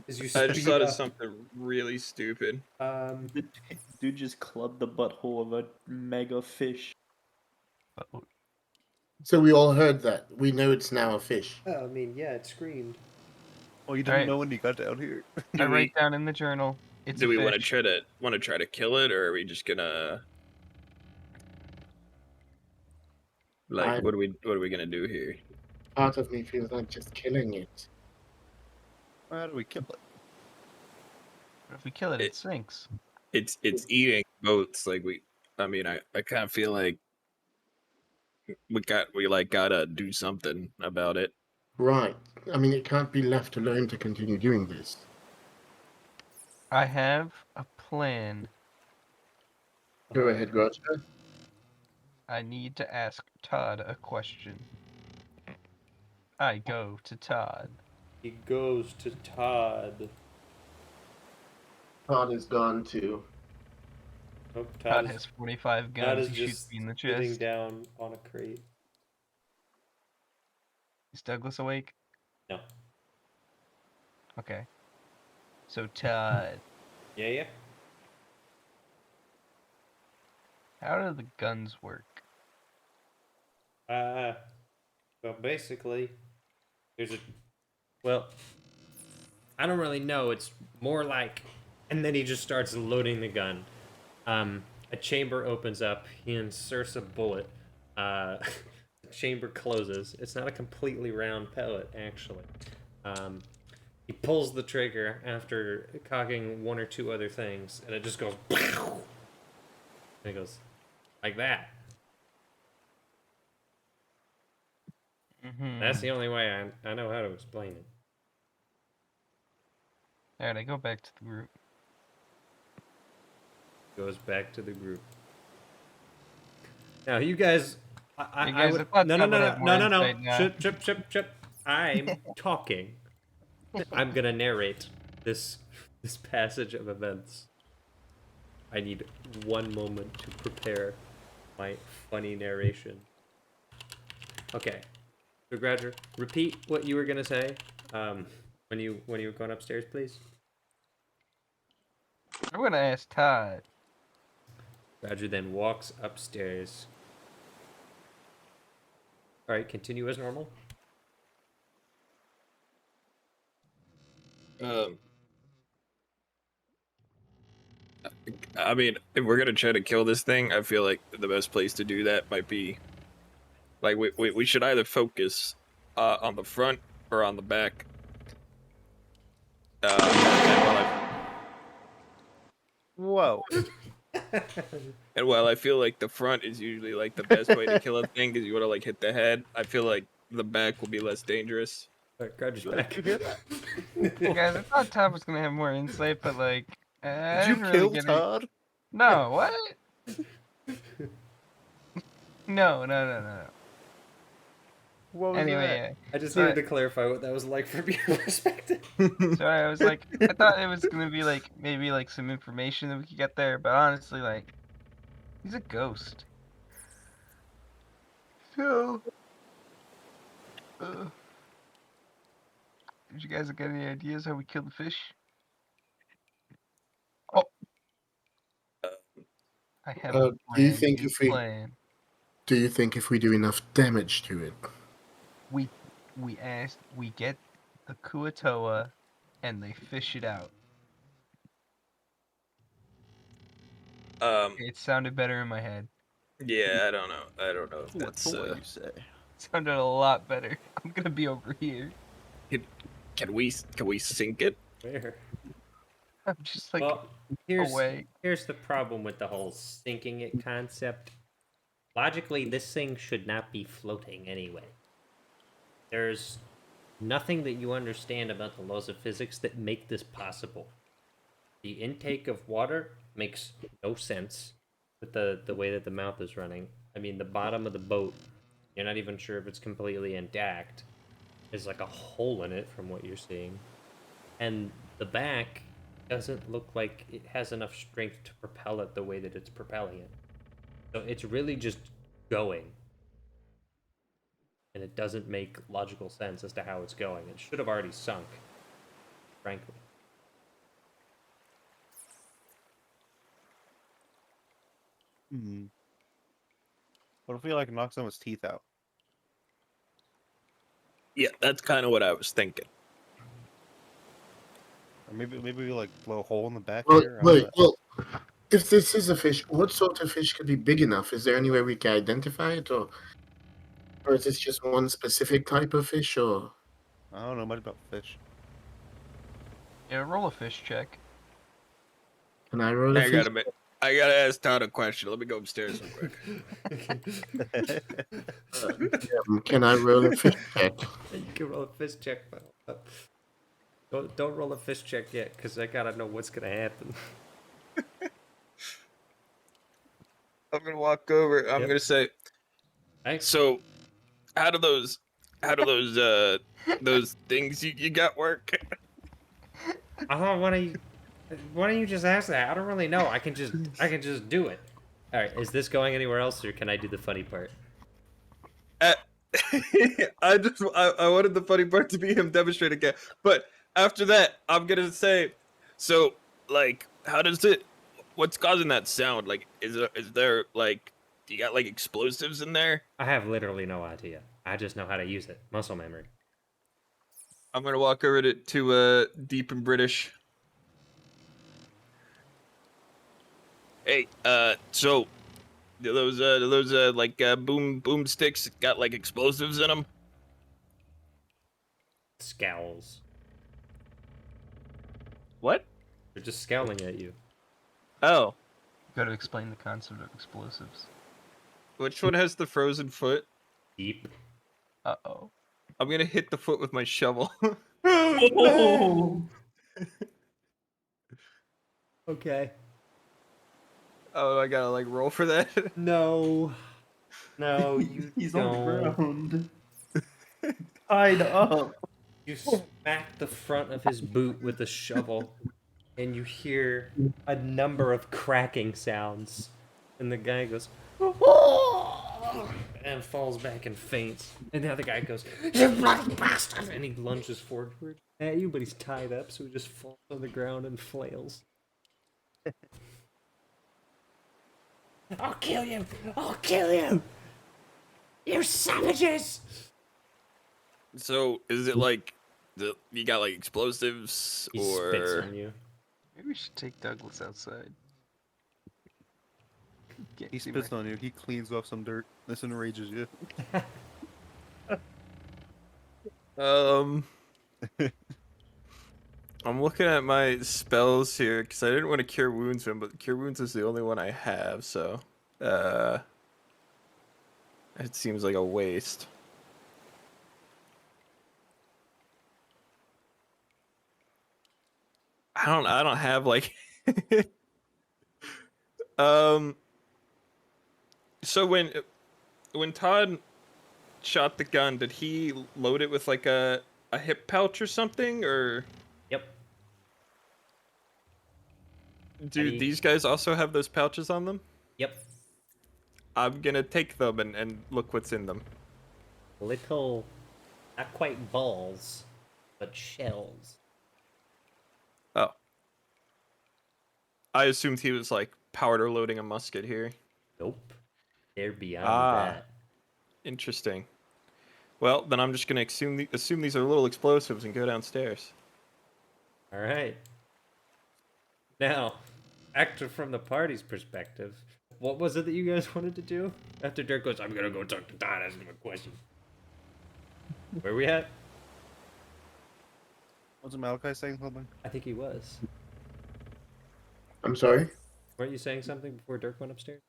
as you I just speed thought of up. something really stupid. Dude just clubbed the butthole of a mega fish. So we all heard that. We know it's now a fish. I mean, yeah, it screamed. oh, you didn't Alright. know when you got down here. I write down in the journal. It's Do a we fish. want to try to kill it, or are we just gonna I- what are we gonna do here? Part of me feels like just killing it. How do we kill it? But if we kill it, it It- sinks. It's eating boats. Like I mean, I kind of feel like we gotta do something about it. Right. I mean, it can't be left alone to continue doing this. I have a plan. Go ahead, Roger. I need to ask Todd a question. I go to Todd. He goes to Todd. Todd is gone too. Oh, Todd Todd has 45 Todd guns. is He shoots just me in the sitting chest. down on a crate. Is Douglas awake? No. Okay. So Todd, Yeah. how do the guns work? Well, basically, well, I don't really know. It's more like, and then he just starts loading the gun. A chamber opens up. He inserts a bullet. The chamber closes. It's not a completely round pellet, actually. He pulls the trigger after cocking 1 or 2 other things, and it just goes. And it goes like that. Mm-hmm. That's the only way I know how to explain it. Alright, I go back to the group. Goes back to the group. Now, you guys, You I guys, would I thought no. Todd would have more insight now. Chip. I'm talking. I'm gonna narrate this passage of events. I need 1 moment to prepare my funny narration. Okay, so Gradger, repeat what you were gonna say. When you were going upstairs, please. I'm gonna ask Todd. Roger then walks upstairs. Alright, continue as normal. Um, I mean, if we're gonna try to kill this thing, I feel like the best place to do that might be like we should either focus on the front or on the back. And Whoa. while I feel like the front is usually like the best way to kill a thing because you want to like hit the head, I feel like the back will be less dangerous. Alright, Grouch Did back. you hear that? Hey guys, I thought Todd was gonna have more insight, but like, I Did you didn't really kill get Todd? No, what? No. What was Anyway, that? yeah. I just So needed to clarify what that was like from your perspective. So I was like, I thought it was gonna be like maybe like some information that we could get there, but honestly, like, he's a ghost. So, did you guys get any ideas how we kill the fish? Oh, I have a Do you brand think new if we plan. do you think if we do enough damage to it? We get the Kuatoa, and they fish it out. It sounded better in my head. Yeah, I don't know if What's that's the way you say? It sounded a lot better. I'm gonna be over here. can we sink it? Where? I'm just like Well, here's away. here's the problem with the whole sinking it concept. Logically, this thing should not be floating anyway. There's nothing that you understand about the laws of physics that make this possible. The intake of water makes no sense with the way that the mouth is running. I mean, the bottom of the boat, you're not even sure if it's completely intact. There's like a hole in it from what you're seeing. And the back doesn't look like it has enough strength to propel it the way that it's propelling it. So it's really just going. And it doesn't make logical sense as to how it's going. It should have already sunk, frankly. What if we like knock some of his teeth out? Yeah, that's kind of what I was thinking. Or maybe we like blow a hole in the back Well, here. wait, well, if this is a fish, what sort of fish could be big enough? Is there any way we can identify it, or is this just one specific type of fish, or? I don't know much about fish. Yeah, roll a fish check. Can I roll a fish? I gotta ask Todd a question. Let me go upstairs real quick. Can I roll a fish check? You can roll a fish check, but don't roll a fish check yet, because I gotta know what's gonna happen. I'm gonna walk over. I'm Yep. gonna say, Thanks. so how do those those things you got work? Why don't you just ask that? I don't really know. I can just do it. All right, is this going anywhere else, or can I do the funny part? I wanted the funny part to be him demonstrate again, but after that, I'm gonna say, so like, how does it? What's causing that sound? Like, is there like, do you got like explosives in there? I have literally no idea. I just know how to use it. Muscle memory. I'm gonna walk over to Deep and British. Hey, so do those like boom sticks got like explosives in them? Scowls. What? They're just scowling at you. Oh, Got to explain the concept of explosives. which one has the frozen foot? Deep. Uh-oh. I'm gonna hit the foot with my shovel. Oh. Okay. Oh, I gotta like roll for that. No. No, you He's don't. on the ground. Tied up. You smack the front of his boot with a shovel, and you hear a number of cracking sounds. And the guy goes, and falls back and faints. And the other guy goes, "You bloody bastard!" And he lunges forward at you, but he's tied up, so he just falls on the ground and flails. I'll kill you! I'll kill you! You savages! So is it like You got like explosives He spits or on you. Maybe we should take Douglas outside. Can't He see spits my- on you. He cleans off some dirt. This enrages you. I'm looking at my spells here because I didn't want to cure wounds one, but cure wounds is the only one I have, so it seems like a waste. I don't have like um so when Todd shot the gun, did he load it with like a hip pouch or something, or Yep. do Any- these guys also have those pouches on them? Yep. I'm gonna take them and look what's in them. Little, not quite balls, but shells. Oh. I assumed he was like powder loading a musket here. Nope. They're beyond Ah. that. Interesting. Well, then I'm just gonna assume these are little explosives and go downstairs. All right. Now, actor from the party's perspective, what was it that you guys wanted to do? After Dirk goes, I'm gonna go talk to Todd, ask him a question. Where we at? Wasn't Malakai saying something? I think he was. I'm sorry. Weren't you saying something before Dirk went upstairs?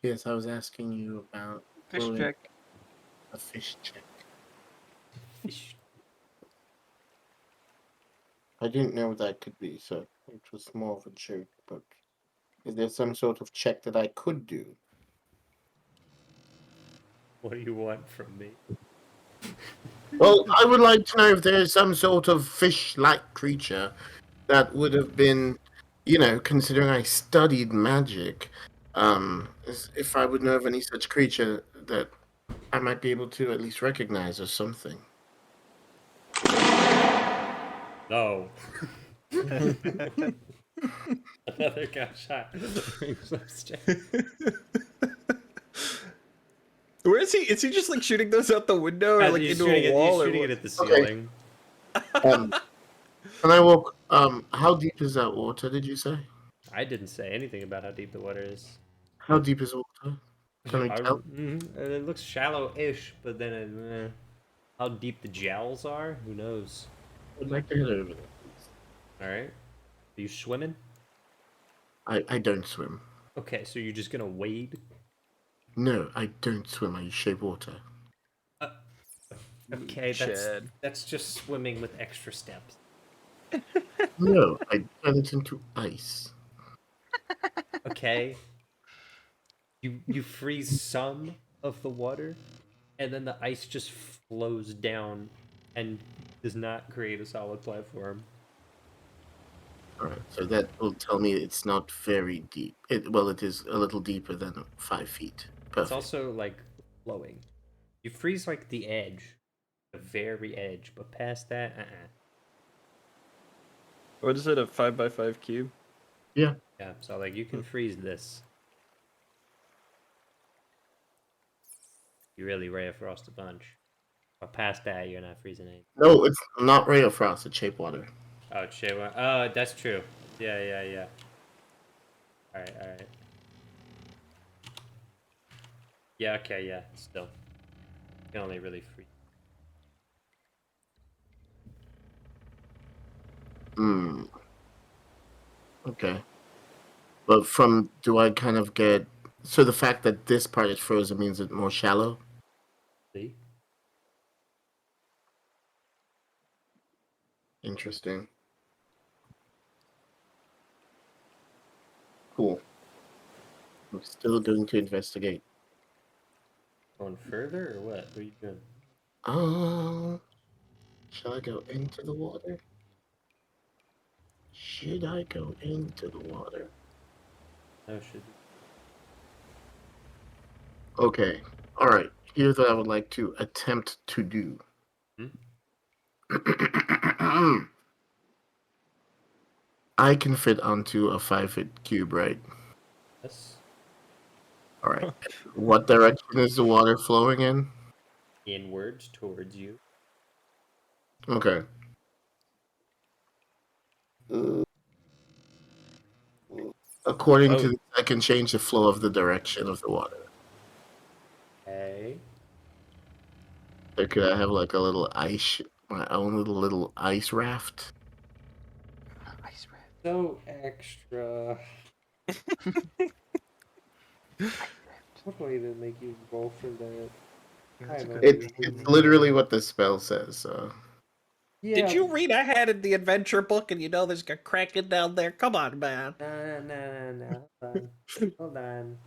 Yes, I was asking you about Fish rolling check. a fish check. Fish. I didn't know what that could be, so it was more of a joke. But is there some sort of check that I could do? What do you want from me? Well, I would like to know if there's some sort of fish-like creature that would have been, considering I studied magic, if I would know of any such creature that I might be able to at least recognize or something. No. Another guy shot. Brings upstairs. Where is he? Is he just like shooting those out the window or like He's into shooting a wall he's or shooting what? it at the Okay. ceiling. Can I walk? How deep is that water? Did you say? I didn't say anything about how deep the water is. How deep is water? Can I tell? It looks shallow-ish, but then how deep the jowls are, who knows? I'd like to head over there, please. All right. Are you swimming? I don't swim. Okay, so you're just gonna wade? No, I don't swim. I shape water. Okay, Chad. that's just swimming with extra steps. No, I turn it into ice. Okay. You freeze some of the water, and then the ice just flows down and does not create a solid platform. Alright, so that will tell me it's not very deep. It is a little deeper than 5 feet. Perfect. It's also like flowing. You freeze like the edge, the very edge, but past that, What is it? A 5x5 cube? Yeah. Yeah, so like you can freeze this. You really Ray of Frost a bunch. But past that, you're not freezing anything. No, it's not ray of frost. It's shape water. Oh, shit. Oh, that's true. Yeah. Alright. Yeah, okay, yeah, still. You can only really freeze. Hmm. Okay. But do I kind of get... So the fact that this part is frozen means it's more shallow? See? Interesting. Cool. I'm still going to investigate. Going further or what? What are you doing? Shall I go into the water? Should I go into the water? Oh, should Okay. Alright. Here's what I would like to attempt to do. I can fit onto a 5-foot cube, right? Yes. Alright. What direction is the water flowing in? inwards towards you. Okay. According to Oh. this, I can change the flow of the direction of the water. Okay. So could I have like a little my own little ice raft? Ice rat. So extra. What do I even make you roll for that? That's a good It's literally what the spell says. So Yeah. Did you read ahead in the adventure book and you know there's a kraken down there? Come on, man. No. Hold on. Hold on.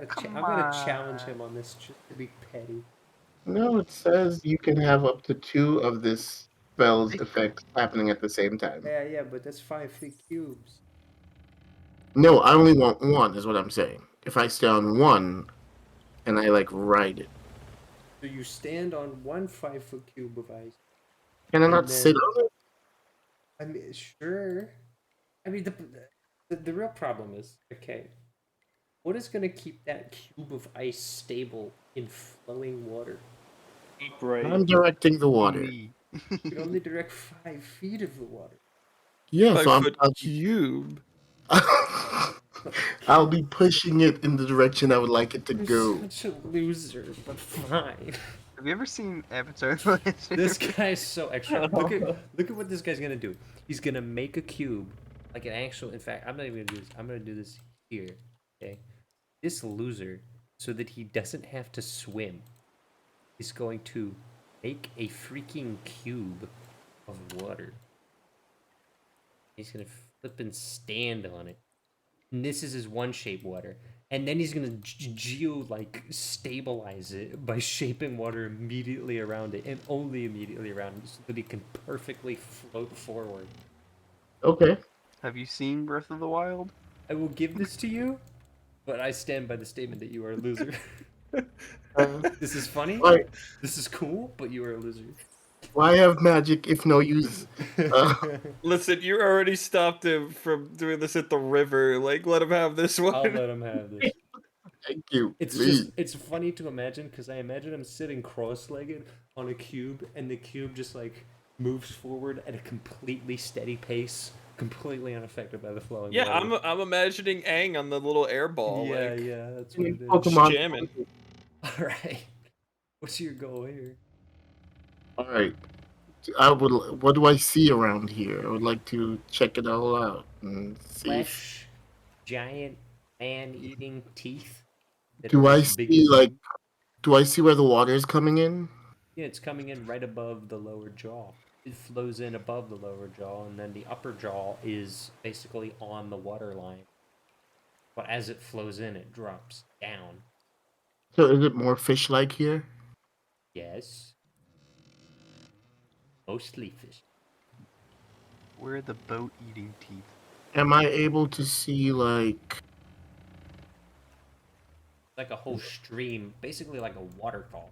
Come I'm gonna challenge on. him on this just to be petty. no, it says you can have up to 2 of this spell's effects happening at the same time. Yeah, but that's 5 cubes. No, I only want 1, is what I'm saying. If I stay on 1 and I like ride it, So you stand on one 5 cube of ice. can I And not sit then- on it? I mean, sure. I mean, the real problem is, okay, what is going to keep that cube of ice stable in flowing water? Right. I'm directing the water. Me. You can only direct 5 feet of the water. Yeah, so 5 foot cube. I'll be pushing it in the direction I would like it to You're go. such a loser, but fine. Have you ever seen Avatar: The Last This Airbender? guy's so extra. Look at what this guy's gonna do. He's gonna make a cube, like an actual. In fact, I'm not even gonna do this. I'm gonna do this here. Okay, this loser, so that he doesn't have to swim, is going to make a freaking cube of water. He's gonna flip and stand on it. And this is his one shape water. And then he's gonna stabilize it by shaping water immediately around it and only immediately around it so that he can perfectly float forward. Okay. Have you seen Breath of the Wild? I will give this to you, but I stand by the statement that you are a loser. This is funny. Why, This is cool, but you are a loser. why have magic if no use? Listen, you already stopped him from doing this at the river. Like, let him have this one. I'll let him have this. Thank you. It's please. just, it's funny to imagine because I imagine him sitting cross-legged on a cube and the cube just like moves forward at a completely steady pace, completely unaffected by the flowing Yeah, water. I'm imagining Aang on the little air ball. Yeah, like, yeah, that's what it is. Pokemon. jamming. Alright. What's your goal here? All right. What do I see around here? I would like to check it all out and see. Flesh, giant man-eating teeth. that Do are I as big see as like? you. Do I see where the water is coming in? Yeah, it's coming in right above the lower jaw. It flows in above the lower jaw, and then the upper jaw is basically on the water line. But as it flows in, it drops down. So is it more fish-like here? Yes. Mostly fish. Where are the boat-eating teeth? Am I able to see like? Like a whole stream, basically like a waterfall.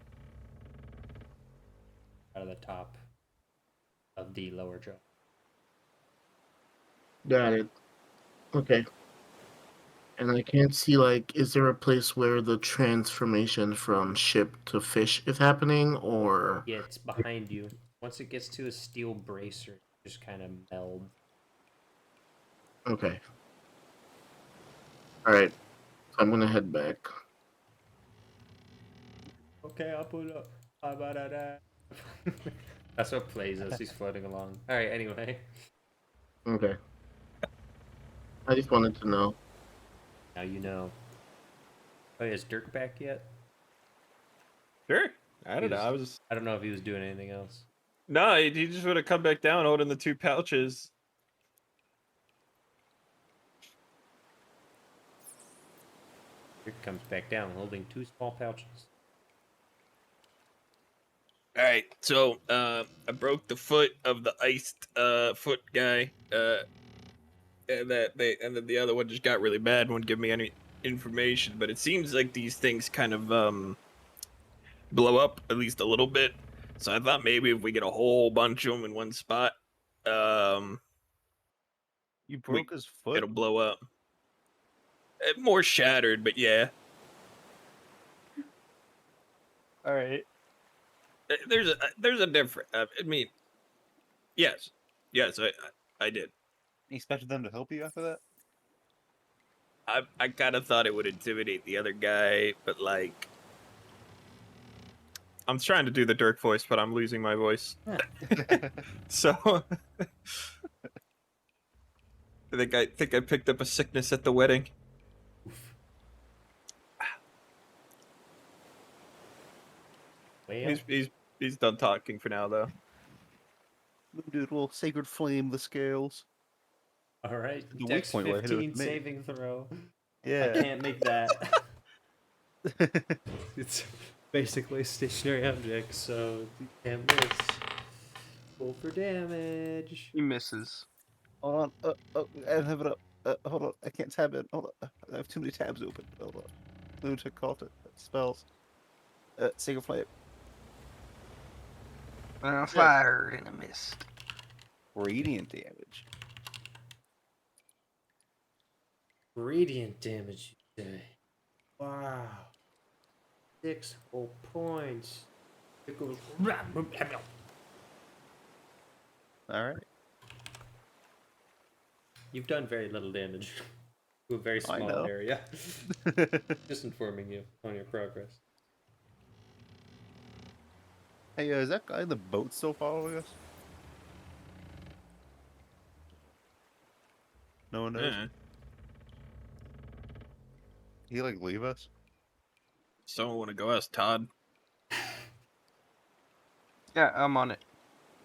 Out of the top of the lower jaw. Got it. Okay. And I can't see like, is there a place where the transformation from ship to fish is happening, or? Yeah, it's behind you. Once it gets to a steel bracer, it just kind of melds. Okay. All right. I'm gonna head back. Okay, I'll put up. That's what plays as he's floating along. Alright, anyway. Okay. I just wanted to know. Now you know. Oh, yeah, is Dirk back yet? Sure. I don't know. He I don't know if he was doing anything else. No, he just would have come back down holding the 2 pouches. Dirk comes back down holding 2 small pouches. All right, so I broke the foot of the iced foot guy, and then the other one just got really bad and wouldn't give me any information. But it seems like these things kind of blow up at least a little bit. So I thought maybe if we get a whole bunch of them in one spot, You broke his foot. it'll blow up. More shattered, but yeah. All right. there's a difference. I mean, yes, I did. You expected them to help you after that? I kind of thought it would intimidate the other guy, but like, I'm trying to do the Dirk voice, but I'm losing my voice. So I think I picked up a sickness at the wedding. Well, He's done talking for now, though. Dude will sacred flame the scales. all right. The weak Dex point where I hit it 15 with me. saving throw. I Yeah. can't make that. It's basically a stationary object, so you can't miss. Roll for damage. He misses. Hold on. I don't have it up. Hold on. I can't tab it. Hold on. I have too many tabs open. Hold on. Lunatic cult it. Spells. Sacred flame. Fire in a mist. Radiant damage. Radiant damage, you say. Wow. 6 whole points. It goes. All right. You've done very little damage to a very I small know. area. Just informing you on your progress. Hey, is that guy in the boat still following us? No one knows. He like leave us? Someone want to go ask Todd? Yeah, I'm on it.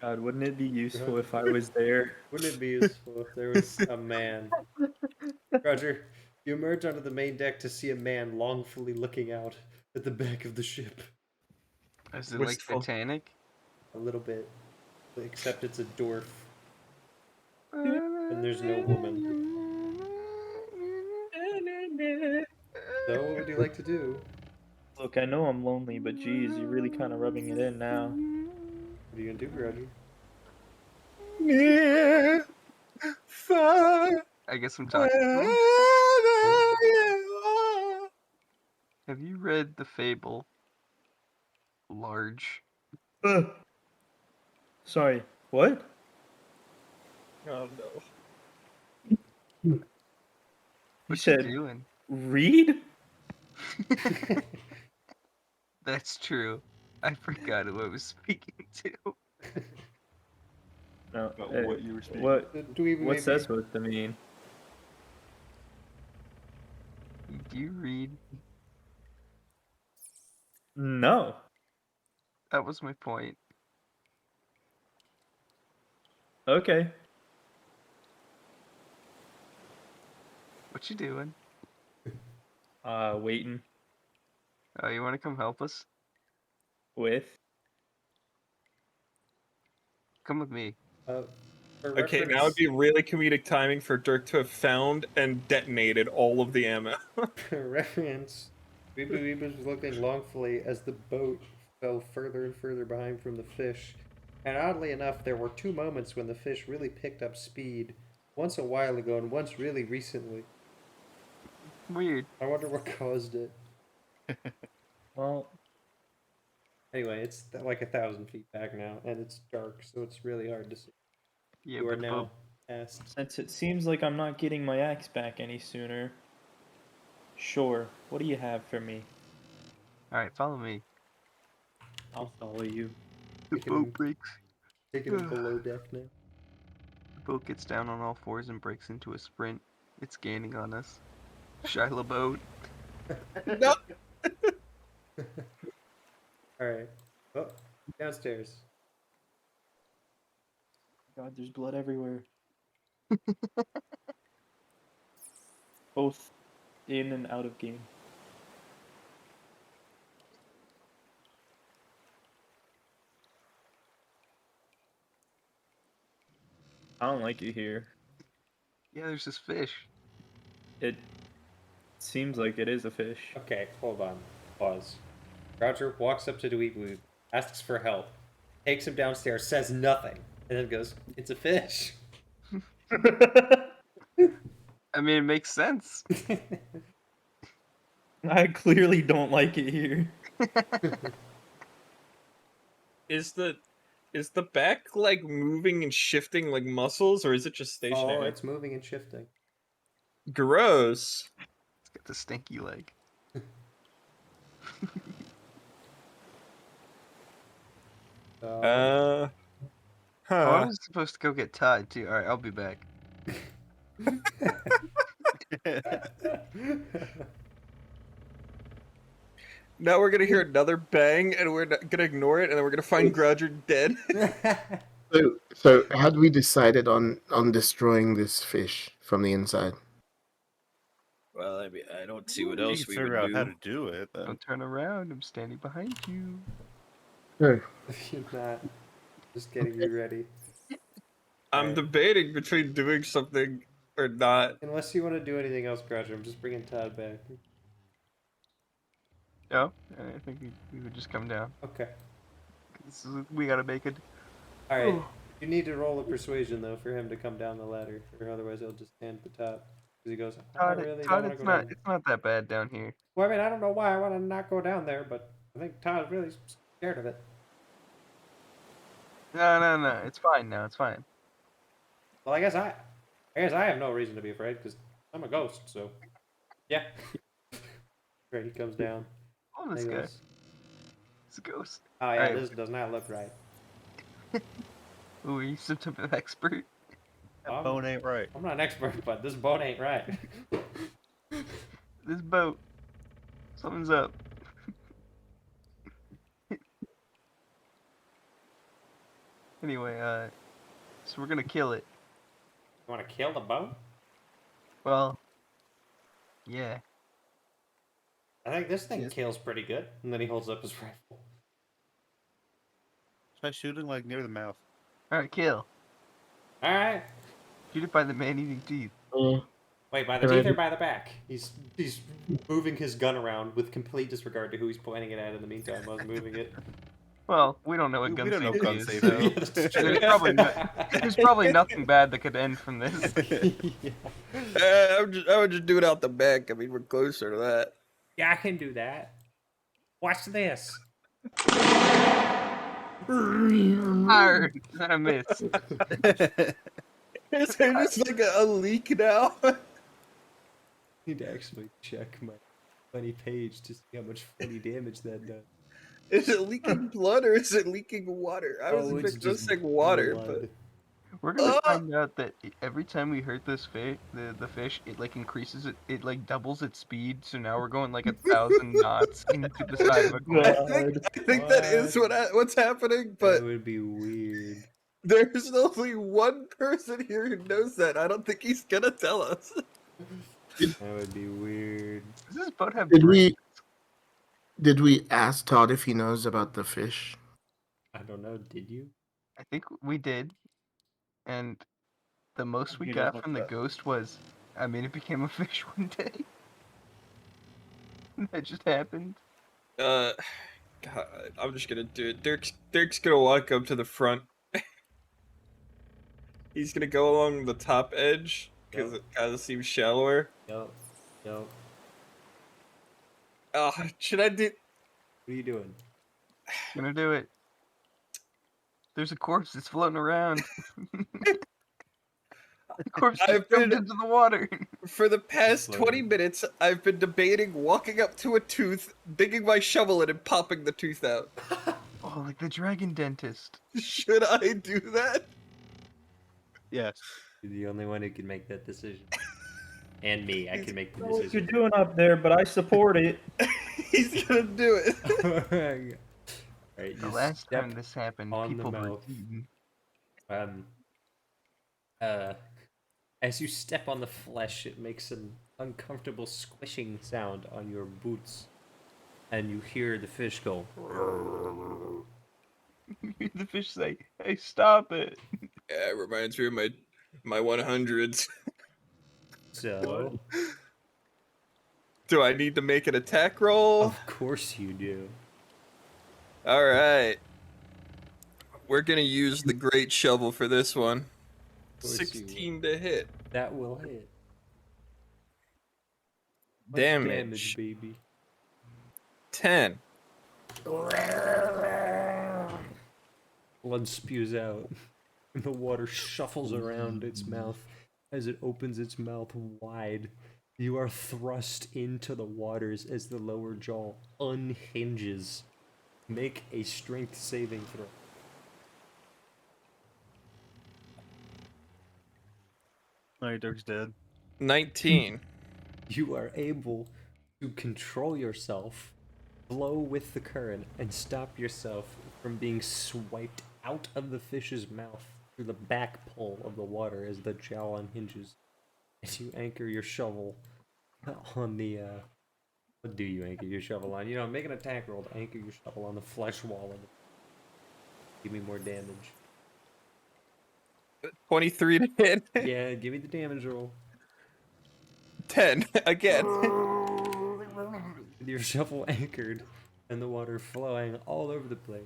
God, wouldn't it be useful if I was there? Wouldn't it be useful if there was a man? Roger, you emerge onto the main deck to see a man longfully looking out at the back of the ship. Is it Wistful. like Titanic? A little bit. Except it's a dwarf. And there's no woman. So, what would you like to do? Look, I know I'm lonely, but geez, you're really kind of rubbing it in now. What are you gonna do, Roger? Near, far, I guess I'm talking to him. wherever you are. Have you read the fable Large? Sorry, what? Oh no. You What you said doing? read? That's true. I forgot who I was speaking to. No. About what you were speaking. What's that supposed to mean? Do you read? No. That was my point. Okay. What you doing? Waiting. Oh, you want to come help us? With? Come with me. For Okay, reference, now would be really comedic timing for Dirk to have found and detonated all of the ammo. for reference, Weeble was looking longfully as the boat fell further and further behind from the fish. And oddly enough, there were 2 moments when the fish really picked up speed. Once a while ago and once really recently. Weird. I wonder what caused it. Well, Anyway, it's like 1,000 feet back now, and it's dark, so it's really hard to see. Yeah, You are but the now boat. past. since it seems like I'm not getting my axe back any sooner, sure, what do you have for me? All right, follow me. I'll follow you. The Taking- boat breaks. Taking it below deck now. The boat gets down on all fours and breaks into a sprint. It's gaining on us. Shyla boat. No. Alright. Oh, downstairs. God, there's blood everywhere. Both in and out of game. I don't like it here. Yeah, there's this fish. It seems like it is a fish. Okay, hold on. Pause. Roger walks up to Dweeb, asks for help, takes him downstairs, says nothing, and then goes, "It's a fish." I mean, it makes sense. I clearly don't like it here. Is the back like moving and shifting like muscles, or is it just Oh, stationary? it's moving and shifting. Gross. It's got the stinky leg. So, Oh, I Huh. was supposed to go get Todd too. All right, I'll be back. Now we're gonna hear another bang, and we're gonna ignore it, and then we're gonna find Grouger dead. So had we decided on destroying this fish from the inside? Well, I mean, I don't see what You else can we figure would out how do. to do it. Don't turn around. I'm standing behind you. Sure. You're not. Just getting you ready. I'm Alright. debating between doing something or not. Unless you want to do anything else, Groucher, I'm just bringing Todd back. No, I think we would just come down. Okay. We gotta make it. Alright. You need to roll a persuasion, though, for him to come down the ladder, or otherwise he'll just stand at the top. Because he goes, I Todd, really don't Todd, want to it's go not down. it's not that bad down here. Well, I mean, I don't know why I want to not go down there, but I think Todd's really scared of it. No, it's fine now. It's fine. Well, I guess I have no reason to be afraid, because I'm a ghost, so. Yeah. Right, he comes down. Oh, this He guy. goes, It's a ghost. oh yeah, Alright. this does not look right. Ooh, are you some type of expert? That bone ain't right. I'm not an expert, but this boat ain't right. This boat. Something's up. Anyway, so we're gonna kill it. You want to kill the boat? Well, yeah. I think this thing Yes. kills pretty good. And then he holds up his rifle. Try shooting like near the mouth. Alright, kill. Alright. Shoot it by the man-eating teeth. Wait, by the Can I teeth or do- by the back? He's moving his gun around with complete disregard to who he's pointing it at in the meantime while he's moving it. Well, we don't know what We gun don't know safety gun is, safety. so Yeah, that's true. there's probably nothing bad that could end from this. Yeah. I would just do it out the back. I mean, we're closer to that. Yeah, I can do that. Watch this. Hard. I missed. Is there just like a leak now? I need to actually check my funny page to see how much funny damage that does. Is it leaking blood or is it leaking water? I was expecting water, but We're gonna find out that every time we hurt this fish, the fish, it like increases it like doubles its speed. So now we're going like 1,000 knots into the side of a cliff. I think that is what's happening. That But would be weird. there's only one person here who knows that. I don't think he's gonna tell us. That would be weird. Does this boat have? Did we ask Todd if he knows about the fish? I don't know. Did you? I think we did, and the most we He got doesn't from the look ghost was, I mean, it became a fish one day. That just happened. God, I'm just gonna do it. Dirk's gonna walk up to the front. He's gonna go along the top edge because Yep. it kind of seems shallower. Nope. Nope. Should I do? What are you doing? Gonna do it. There's a corpse that's floating around. The corpse just I've jumped been- into the water. For the past Slow 20 down. minutes, I've been debating walking up to a tooth, digging my shovel in, and popping the tooth out. Oh, like the dragon dentist. Should I do that? Yes. You're the only one who can make that decision. And me, I can make the I don't know what you're decision. doing up there, but I support it. He's gonna do it. Alright, The you last step time this happened, on the people were mouth. eaten. As you step on the flesh, it makes an uncomfortable squishing sound on your boots. And you hear the fish go. The fish say, "Hey, stop it!" Yeah, it reminds me of my 100s. So, Do I need to make an attack roll? of course you do. All right. We're gonna use the great shovel for this one. course you 16 to hit. That will hit. Much Damage. baby. 10. Blood spews out, and the water shuffles around its mouth as it opens its mouth wide. You are thrust into the waters as the lower jaw unhinges. Make a strength saving throw. Alright, Dirk's dead. 19. You are able to control yourself, flow with the current, and stop yourself from being swiped out of the fish's mouth through the back pull of the water as the jaw unhinges. As you anchor your shovel on the, what do you anchor your shovel on? You know, make an attack roll to anchor your shovel on the flesh wall of it. Give me more damage. 23 to hit. Yeah, give me the damage roll. 10 again. With your shovel anchored and the water flowing all over the place,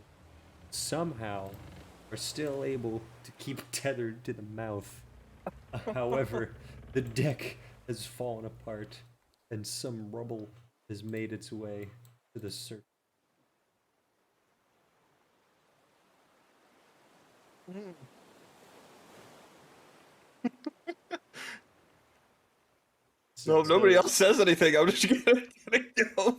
somehow are still able to keep tethered to the mouth. However, the deck has fallen apart and some rubble has made its way to the surface. So if nobody else says anything, I'm just gonna go.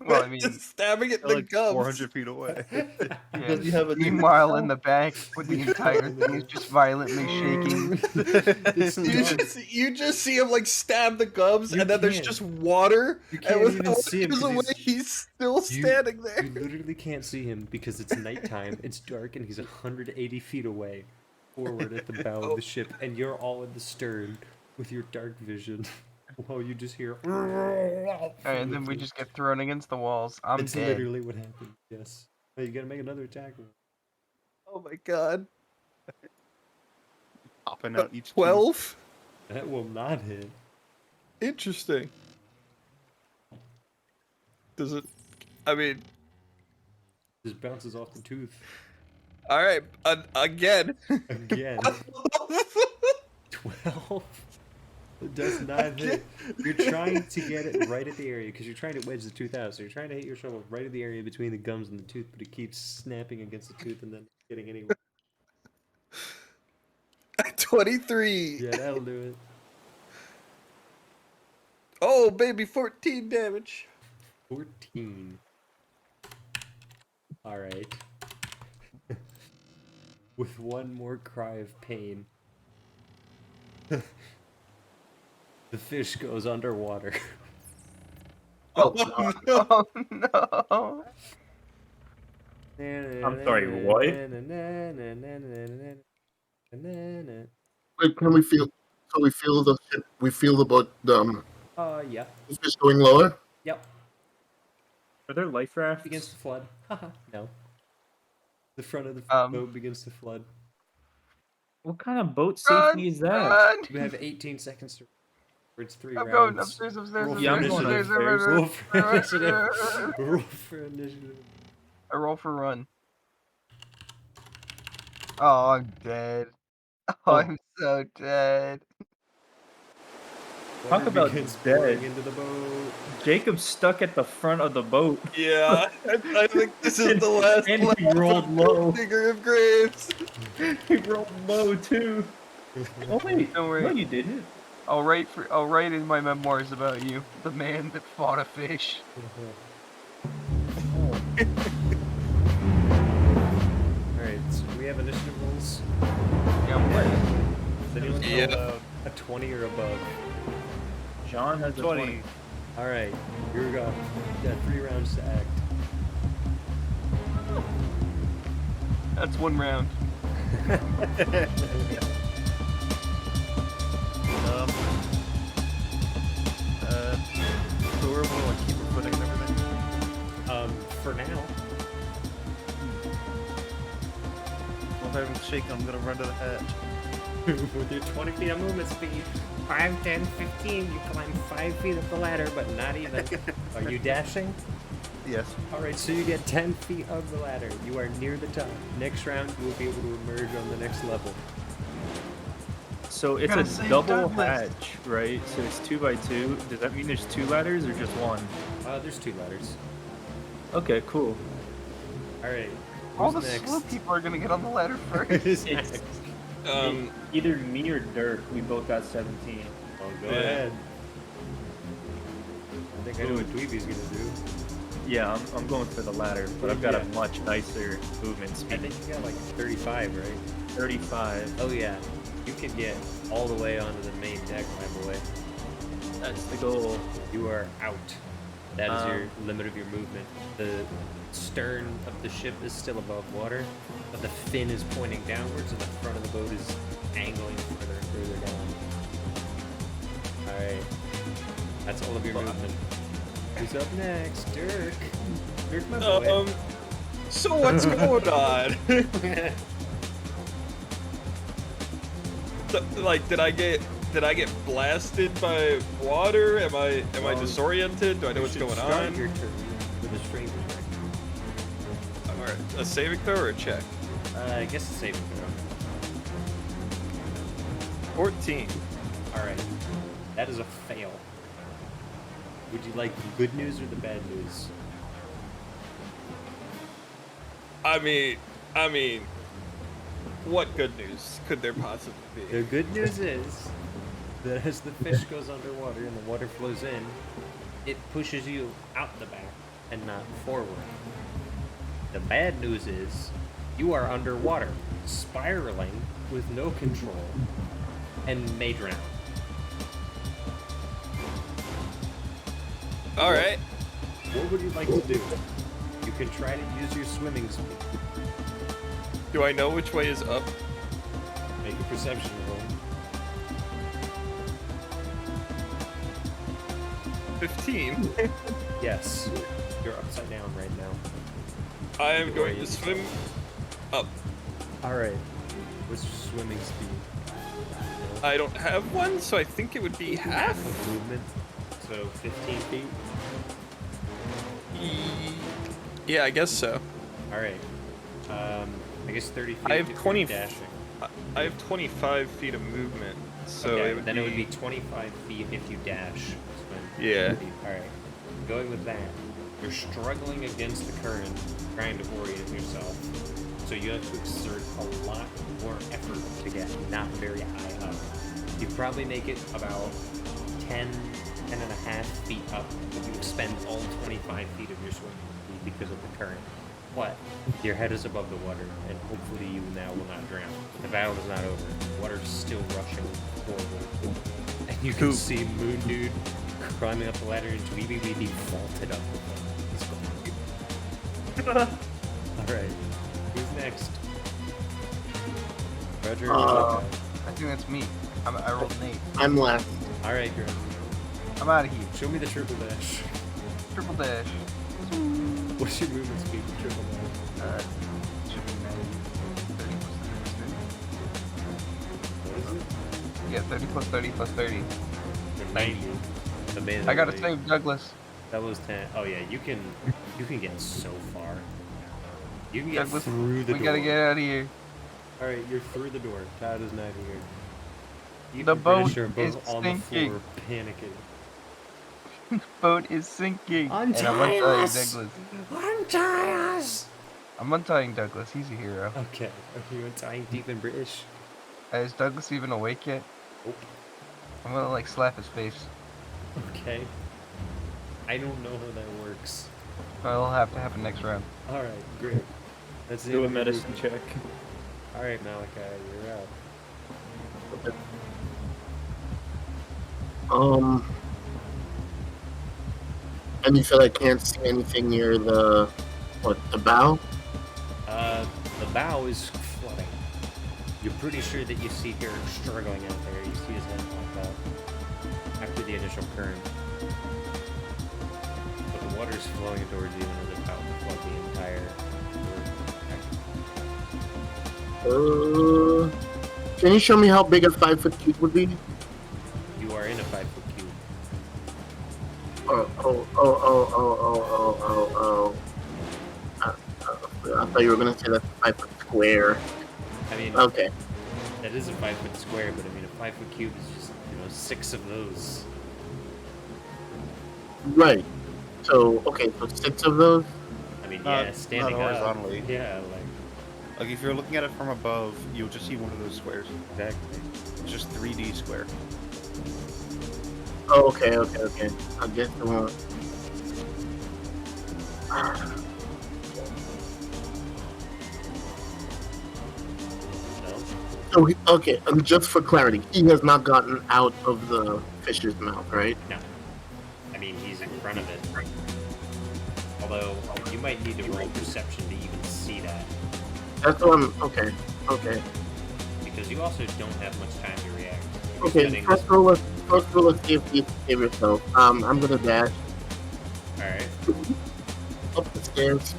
Well, I mean, just stabbing it in They're the like gums. 400 feet away. yeah. you have a Meanwhile, in the back, with the entire thing is just violently shaking. You just see him like stab the gums, You and then there's can't. just water. You And can't when even the water see him goes 'cause away, he's still standing there. You literally can't see him because it's nighttime, it's dark, and he's 180 feet away, forward at the bow of the ship, and you're all in the stern with your dark vision, while you just hear. And then we just get thrown against the walls. I'm It's dead. literally what happened. Yes. Hey, you gotta make another attack roll. Oh my god. Popping out each 12? That will not hit. Interesting. Does it? I mean, Just bounces off the tooth all right. Again. again. 12. It does not hit. You're trying to get it right at the area because you're trying to wedge the tooth out. So you're trying to hit your shovel right at the area between the gums and the tooth, but it keeps snapping against the tooth and then getting anywhere. 23. Yeah, that'll do it. Oh, baby, 14 damage. 14. Alright. With one more cry of pain, the fish goes underwater. Oh, no. Oh no! I'm sorry, what? Wait, can we feel? So we feel the ship. We feel the boat. Yeah. The fish going lower. Yep. Are there life rafts? Begins to flood. Haha. No. The front of the Um, boat begins to flood. What kind of boat Run! safety is that? Run! You have 18 seconds to. It's 3 I'm rounds. going upstairs, upstairs, Roll Yeah, I'm upstairs, going upstairs, upstairs. Roll for initiative. Roll for initiative. I roll for run. Oh, I'm dead. Oh, I'm so dead. Talk Water about begins dead. pouring into the boat. Jacob's stuck at the front of the boat. Yeah, I think this is the last And he level rolled of low. Digger of Graves. He rolled low too. Oh wait, Don't worry. no you didn't. I'll write in my memoirs about you, the man that fought a fish. Alright, so we have initiative rolls. Yeah, I'm playing. Does anyone Yeah. know, A 20 or above. John has a 20. Alright, here we go. We got 3 rounds to act. That's one round. So we're able to like keep our footing and everything. For now. Well, if I haven't shaken, I'm gonna run to the hatch. With your 20 feet of movement speed, 5, 10, 15, you climb 5 feet up the ladder, but not even. Are you dashing? Yes. Alright, so you get 10 feet of the ladder. You are near the top. Next round, you will be able to emerge on the next level. So it's Gotta a save double Douglas. hatch, right? So it's 2 by 2. Does that mean there's 2 ladders or just one? There's 2 ladders. Okay, cool. Alright, All Who's the next? slow people are gonna get on the ladder first. Who's It's- next? Either me or Dirk. We both got 17. Oh, go Yeah. ahead. I think I know what Dweeby's gonna do. Yeah, I'm going for the ladder, but I've got a Yeah. much nicer movement I speed. think you got like 35, right? 35. Oh yeah. You can get all the way onto the main deck, my boy. That's the goal. You are out. That is your Um, limit of your movement. The stern of the ship is still above water, but the fin is pointing downwards and the front of the boat is angling further and further down. Alright. That's all of your movement. Who's up next? Dirk. Dirk, my boy. So what's going on? Like, did I get blasted by water? Am I Well, disoriented? Do I know You what's should going start on? your turn with a stranger's right. All right, a saving throw or a check? I guess a saving throw. 14. Alright. That is a fail. Would you like the good news or the bad news? I mean, what good news could there possibly The be? good news is that as the fish goes underwater and the water flows in, it pushes you out the back and not forward. The bad news is you are underwater, spiraling with no control, and may drown. All right. What would you like to do? You can try to use your swimming speed. Do I know which way is up? Make a perception roll. 15. Yes. You're upside down right now. I am going to swim up. Alright. What's your swimming speed? I don't have one, so I think it would be half. Movement. So 15 feet. Yeah, I guess so. Alright. I guess 30 feet. I have if you're 20 dashing. I have 25 feet of movement, so Okay, it would then be... it would be 25 feet if you dash. Swim. Yeah. Alright. Going with that, you're struggling against the current, trying to orient yourself. So you have to exert a lot more effort to get not very high up. You probably make it about 10 and a half feet up, but you expend all 25 feet of your swimming speed because of the current. But your head is above the water, and hopefully you now will not drown. The battle is not over. The water's still rushing forward. And you can Cool. see Moon Dude climbing up the ladder, and Dweeby vaulted up with him. He's gone. Alright. Who's next? Roger. Uh, I think that's me. I rolled an 8. I'm last. Alright, girl. I'm out of here. Show me the triple dash. Triple dash. What's your movement speed with triple dash? Should be 30 What is it? Yeah, 30 plus 30 plus 30. 90. Amazing. I gotta Like, save Douglas. That was 10. Oh yeah, you can get so far. You can get Douglas, through the we door. gotta get out of here. Alright, you're through the door. Todd is not here. You The and British boat are both is on sinking. the floor panicking. Boat is sinking. Untie and I'm untying us! Douglas. Untie us! I'm untying Douglas. He's a hero. Okay. Are you untying Deep and British? Is Douglas even awake yet? Nope. I'm gonna like slap his face. Okay. I don't know how that works. It'll have to happen next round. Alright, great. That's Do a it. medicine check. Alright, Malakai, you're out. And you feel I can't see anything near the bow? The bow is flooding. You're pretty sure that you see Derek struggling out there. You see his head pop out after the initial current. But the water's flowing towards you and is about to flood the entire Can you show me how big a 5-foot cube would be? You are in a 5-foot cube. I thought you were gonna say that's a 5-foot square. I mean, Okay. that is a 5-foot square, but I mean, a 5-foot cube is just, 6 of those. Right. So, okay, so 6 of those? I mean, mean, Not- yeah, standing not up. horizontally. Yeah, Like if you're looking at it from above, you'll just see one of those squares. exactly. It's just 3D square. Oh, okay. I guess the one. So okay, and just for clarity, he has not gotten out of the fish's mouth, right? No. I mean, he's in front of it. Although, you might need to roll perception to even see that. That's what I'm. Okay. Because you also don't have much time to react. You're Okay. spending First roll of safety to save yourself. I'm gonna dash Alright. up the stairs.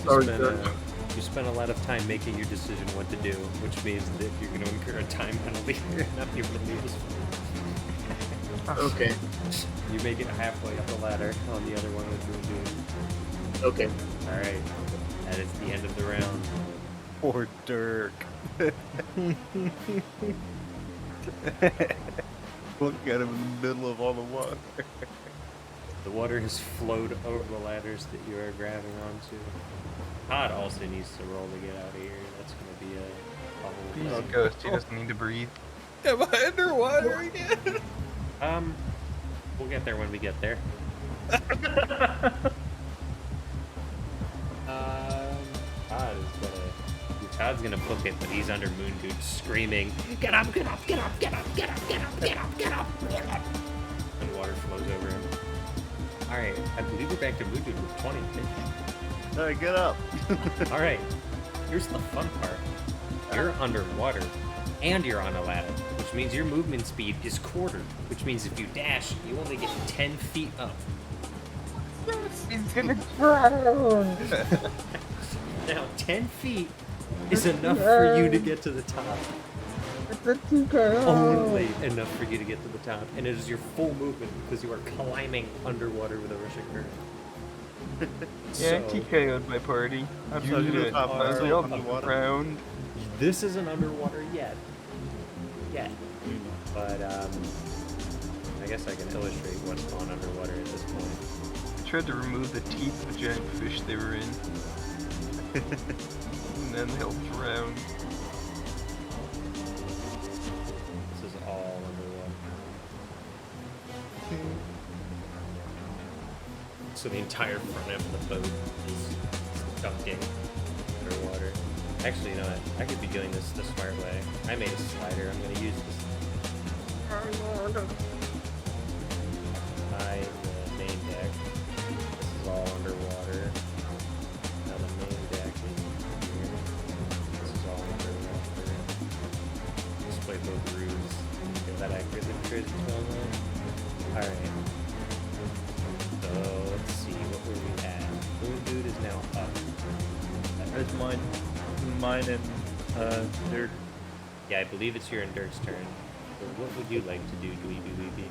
You Sorry, spend, sir. you spend a lot of time making your decision what to do, which means that you're going to incur a time penalty, you're not able to leave this. Okay. You make it halfway up the ladder on the other one with Moon Okay. Alright. That is the end of the round. Poor Dirk. Look at him in the middle of all the water. The water has flowed over the ladders that you are grabbing onto. Todd also needs to roll to get out of here. That's going to be a Oh, whole Ghost, he doesn't need to breathe. Am I underwater again? We'll get there when we get there. Todd's gonna book it, but he's under Moon Dude screaming, "Get up, get up, get up, get up, get up, get up, get up, get up, get up!" And water flows over him. Alright, I believe we're back to Moon Dude with 20. Alright, get up. Alright, here's the fun part. You're underwater, and you're on a ladder, which means your movement speed is quartered, which means if you dash, you only get 10 feet up. He's gonna drown! Now, 10 feet is enough for you to get to the top. It's a TKO! Only enough for you to get to the top, and it is your full movement because you are climbing underwater with a rushing current. Yeah, TKO'd my party. I'm You so good. top are They all underwater. drowned. This isn't underwater yet. But, I guess I can illustrate what's on underwater at this point. I tried to remove the teeth of the giant fish they were in. And then they'll drown. This is all underwater. So the entire front end of the boat is dunking underwater. Actually, you know what? I could be doing this the smart way. I made a slider. I'm going to use this. By the main deck. This is all underwater. Now the main deck is here. This is all underwater. Display both roofs. Is that accurately portrays the 12 line? Alright. So let's see, what were we at? Moon Dude is now up. That's mine and Dirk. Yeah, I believe it's your and Dirk's turn. So what would you like to do, Dweeby?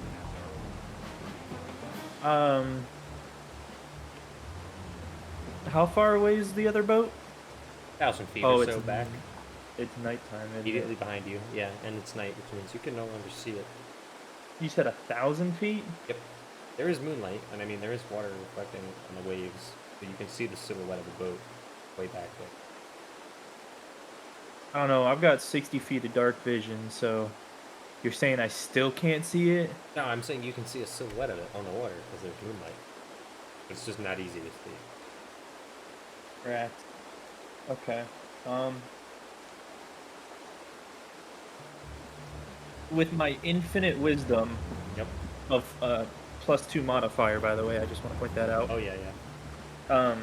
How far away is the other boat? 1,000 feet Oh, or it's so back. It's nighttime. Isn't Immediately it? behind you. Yeah, and it's night, which means you can no longer see it. You said 1,000 feet? Yep. There is moonlight, and I mean, there is water reflecting on the waves, so you can see the silhouette of the boat way back there. I don't know. I've got 60 feet of dark vision, so you're saying I still can't see it? No, I'm saying you can see a silhouette of it on the water because there's moonlight. It's just not easy to see. Right. Okay. With my infinite wisdom Yep. of +2 modifier, by the way, I just want to point that out. Oh, yeah, yeah.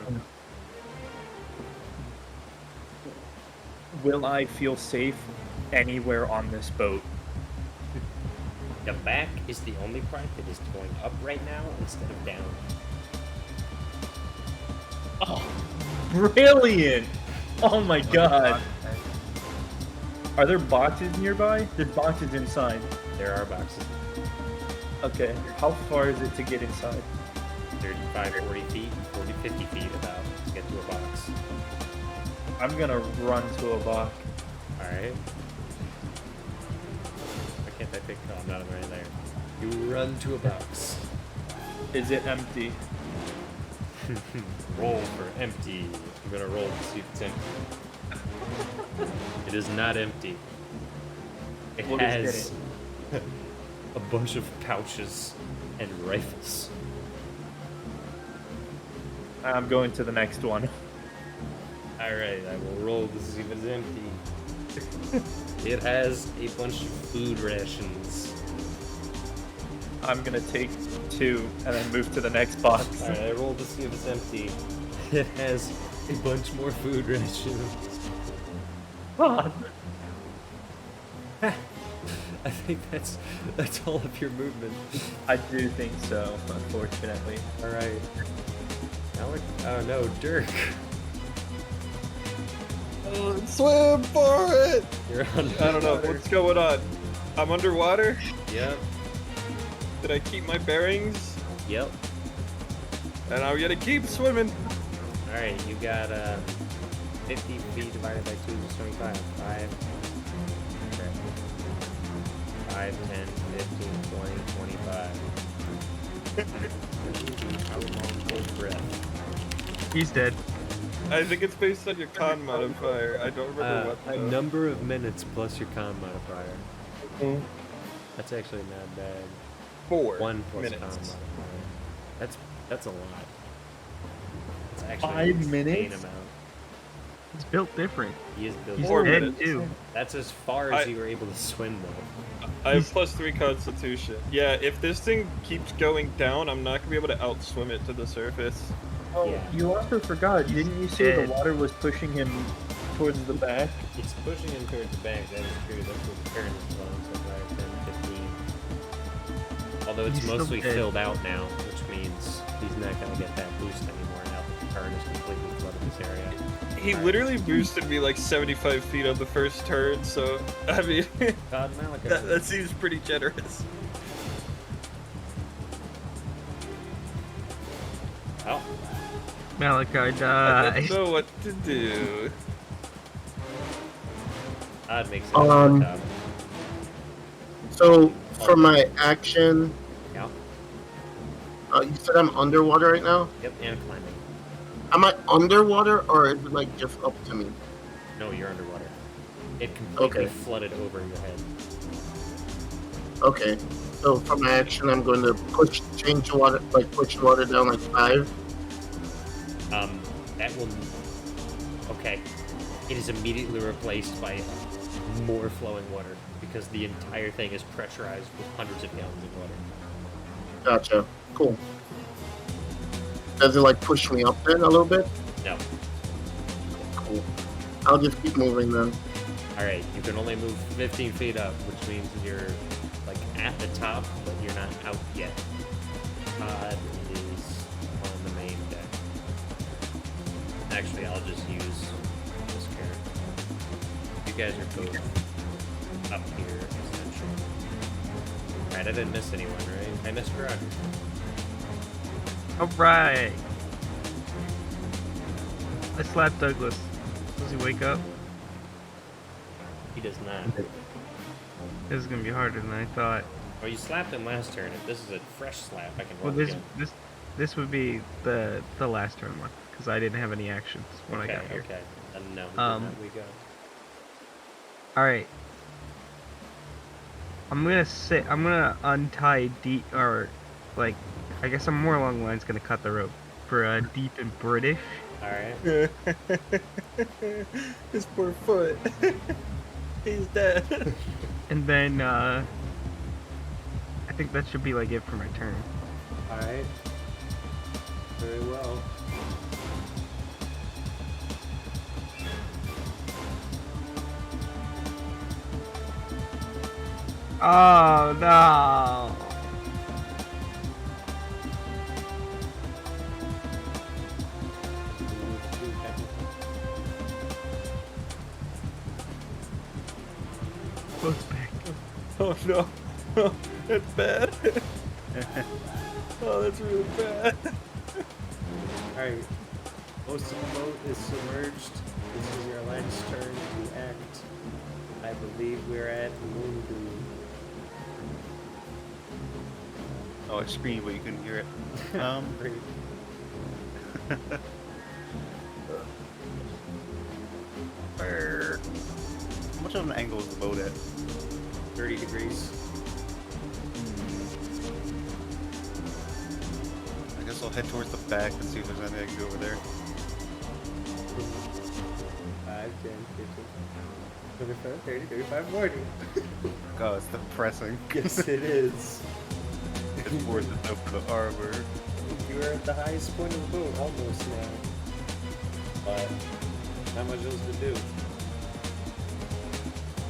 Will I feel safe anywhere on this boat? The back is the only part that is going up right now instead of down. Oh, brilliant! Oh my god. Are there boxes nearby? There's boxes inside. There are boxes. Okay. How far is it to get inside? 35, 40 feet, 40, 50 feet about to get to a box. I'm gonna run to a box. Alright. Why can't I pick? Oh, I'm not right there. You run to a box. Is it empty? Roll for empty. I'm gonna roll to see if it's empty. It is not empty. It What is in has a bunch of pouches and rifles. I'm going to the next one. Alright, I will roll to see if it's empty. It has a bunch of food rations. I'm gonna take 2 and then move to the next box. Alright, I rolled to see if it's empty. It has a bunch more food rations. God. I think that's all of your movement. I do think so, unfortunately. Alright. Oh no, Dirk. Swim for it! You're on. I don't know, what's going on? I'm underwater? Yep. Did I keep my bearings? Yep. And I'm gonna keep swimming. Alright, you got 50 feet divided by 2 is 25. 5, 10, 15, 20, 25. How long hold breath? He's dead. I think it's based on your con modifier. I don't remember what A number of minutes plus your con modifier. Mm. That's actually not bad. 4 1 plus minutes. con modifier. That's a lot. It's actually 5 an insane minutes? amount. He's built different. He is built He's 4 dead minutes. too. That's as far as you were able to swim though. I have +3 constitution. Yeah, if this thing keeps going down, I'm not gonna be able to outswim it to the surface. Oh, Yeah. you also forgot, didn't you say dead. the water was pushing him towards the back? It's pushing him towards the bank, that is true. That's what the current is on, so 5, 10, 15. Although it's He's still mostly dead. filled out now, which means he's not going to get that boost anymore now that the current is completely flooded this area. He literally boosted me like 75 feet on the first turn, so, I mean, Todd Malakai. that seems pretty generous. Oh, Malakai I died. don't know what to do. Todd makes it Um, top. So for my action, Yeah. you said I'm underwater right now. Yep, and climbing. Am I underwater or is it like just up to me? No, you're underwater. It completely Okay. flooded over your head. Okay. So for my action, I'm going to push the water down like 5. That will. Okay. It is immediately replaced by more flowing water because the entire thing is pressurized with hundreds of gallons of water. Gotcha. Cool. Does it like push me up then a little bit? No. Cool. I'll just keep moving then. Alright, you can only move 15 feet up, which means you're like at the top, but you're not out yet. Todd is on the main deck. Actually, I'll just use this character. You guys are both up here, essentially. Alright, I didn't miss anyone, right? I missed Roger. Alright. I slapped Douglas. Does he wake up? He does not. This is gonna be harder than I thought. Oh, you slapped him last turn. If this is a fresh slap, I can roll Well, again. this would be the last turn one because I didn't have any actions when Okay, I got here. okay. And no, we go. All right. I'm gonna untie deep, or like, I guess I'm more along the lines gonna cut the rope for Deep and British. Alright. His poor foot. He's dead. And then I think that should be like it for my turn. Alright. Very well. Oh no! Boat's back. Oh no. Oh, that's bad. Oh, that's really bad. Alright. Most of the boat is submerged. This is your last turn to act. I believe we're at Mundu. Oh, I screamed, but you couldn't hear it. Great. How much of an angle is the boat at? 30 degrees. I guess I'll head towards the back and see if there's anything I can do over there. 5, 10, 15, 25, 30, 35, 40. Oh, it's depressing. Yes, it is. It's worth it though for the arbor. You are at the highest point of the boat, almost now. But not much else to do.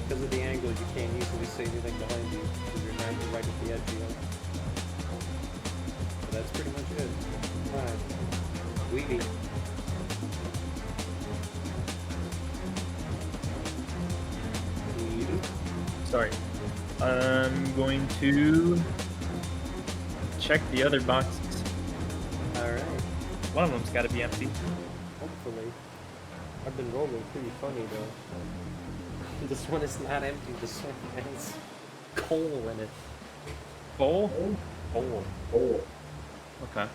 Because of the angle, you can't easily see anything behind you, because you're not right at the edge of it. So that's pretty much it. Alright. Weedy. Weedy. Sorry. I'm going to check the other boxes. Alright. One of them's got to be empty. Hopefully. I've been rolling pretty funny though. This one is not empty, this one has coal in it. Full? Coal. Okay.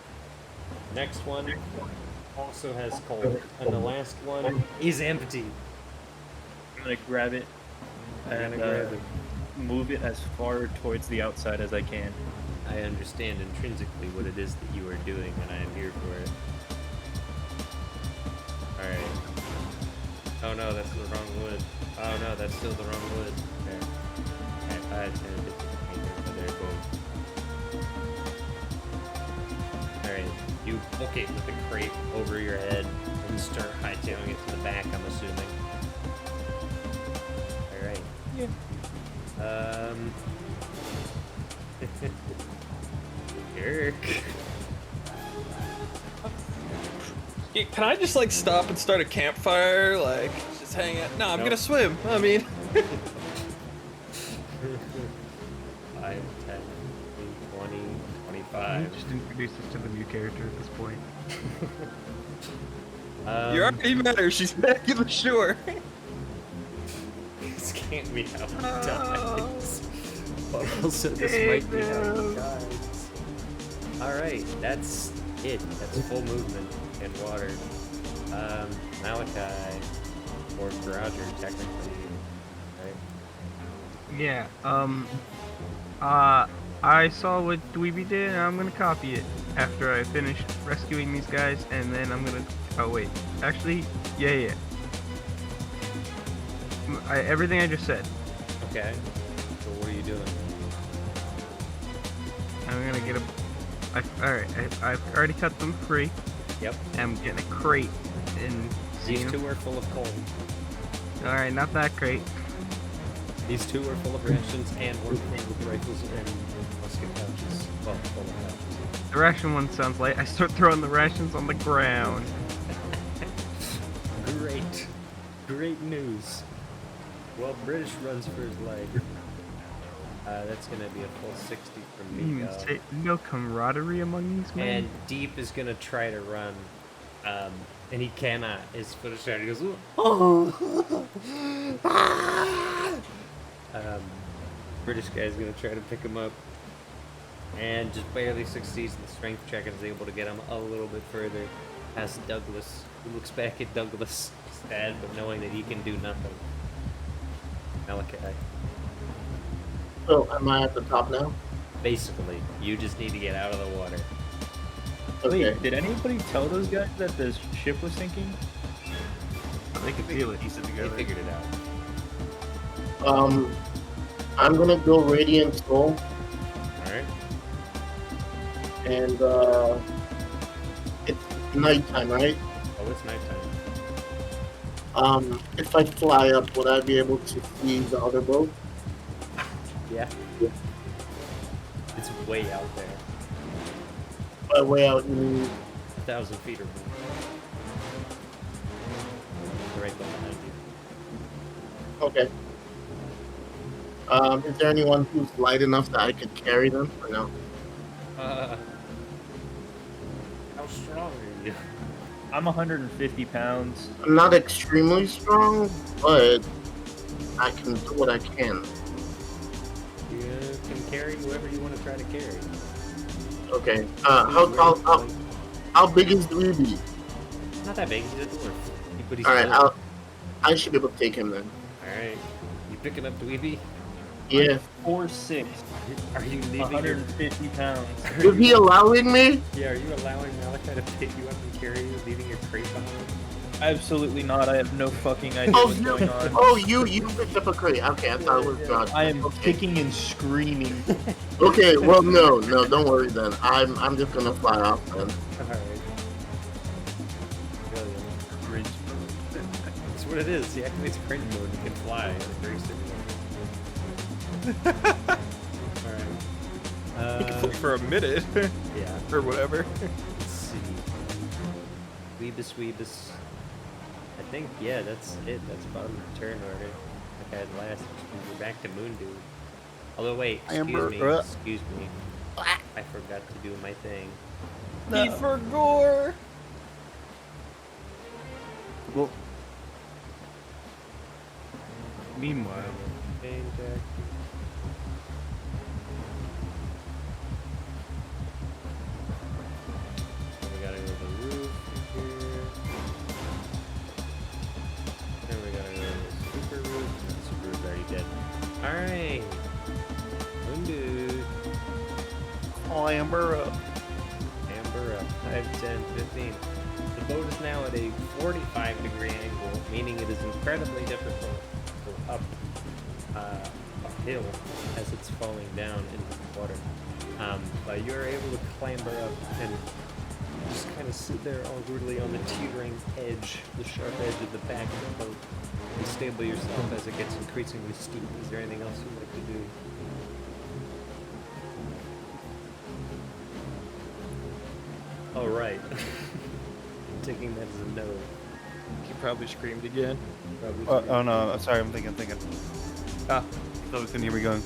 Next one also has coal. And the last one is empty. I'm gonna grab it and grab it. move it as far towards the outside as I can. I understand intrinsically what it is that you are doing, and I am here for it. Alright. Oh no, that's the wrong wood. Oh no, that's still the wrong wood. Okay. Alright, 5, 10, 15, 20, there, boom. Alright, you book it with the crate over your head and start hightailing it to the back, I'm assuming. Alright. Yeah. Eric. Yeah, can I just like stop and start a campfire? Like, just hang out? No, I'm gonna swim. I mean, 5, 10, 20, 25. Just introduce us to the new character at this point. you already met her. She's back in the shore. This can't be how he dies. But also, this might be how he dies. Alright, that's it. That's full movement in water. Malakai, or Roger, technically. Right? Yeah, I saw what Dweeby did, and I'm gonna copy it after I finish rescuing these guys, and then I'm gonna, oh wait, actually, yeah. Everything I just said. Okay. So what are you doing? I'm gonna get alright, I've already cut them free. Yep. I'm getting a crate, and These two are full of coal. Alright, not that crate. These two are full of rations, and we're full with rifles and musket pouches. Well, full of pouches. The ration one sounds like I start throwing the rations on the ground. Great. Great news. Well, British runs for his leg. That's gonna be a full 60 from me. No camaraderie among these men. And Deep is gonna try to run, and he cannot. His foot is shot. He goes, oh! British guy's gonna try to pick him up, and just barely succeeds in the strength check and is able to get him a little bit further past Douglas, who looks back at Douglas, sad but knowing that he can do nothing. Malakai. So, am I at the top now? Basically, you just need to get out of the water. Okay. Wait, did anybody tell those guys that the ship was sinking? They can feel it. Piece it They together. figured it out. I'm gonna go Radiant Soul, Alright? and it's nighttime, right? Oh, it's nighttime. If I fly up, would I be able to see the other boat? Yeah. It's way out there. By way out, you mean 1,000 feet or more. Right behind you. okay. Is there anyone who's light enough that I could carry them, or no? How strong are you? I'm 150 pounds. I'm not extremely strong, but I can do what I can. You can carry whoever you want to try to carry. Okay. How big is the Ruby? He's not that big. He's a dwarf. But he's Alright, little. I should be able to take him then. Alright. You picking up Dweeby? Yeah. 4'6", Are you leaving 150 pounds. Is he allowing me? Yeah, are you allowing Malakai to pick you up and carry you, leaving your crate behind? Absolutely not. I have no fucking idea Oh, what's you, going on. oh, you picked up a crate. Okay, I thought it was God. I am Okay. kicking and screaming. Okay, well, no, don't worry then. I'm just gonna fly off then. Alright. Bridge. That's what it is. He activates crate mode. You can fly in a very Alright. You can flip for a minute Yeah. or whatever. Let's see. Weebus. I think, yeah, that's it. That's bottom of the turn order. Like I had last. We're back to Moondew. Although, wait, excuse me. I forgot to do my thing. He for gore. Well, meanwhile, Pain deck. So we gotta go to the roof here. Then we gotta go to the super roof. No, the super roof's already dead. Alright. Moondew. clamber up. Amber up. 5, 10, 15. The boat is now at a 45-degree angle, meaning it is incredibly difficult to go up uphill as it's falling down into the water. But you're able to clamber up and just kind of sit there all rudely on the teetering edge, the sharp edge of the back of the boat. You stable yourself as it gets increasingly steep. Is there anything else you'd like to do? Oh, right. I'm taking that as a no. He probably screamed again. Probably Oh no, I'm sorry, I'm thinking. Ah. So it's in here we going,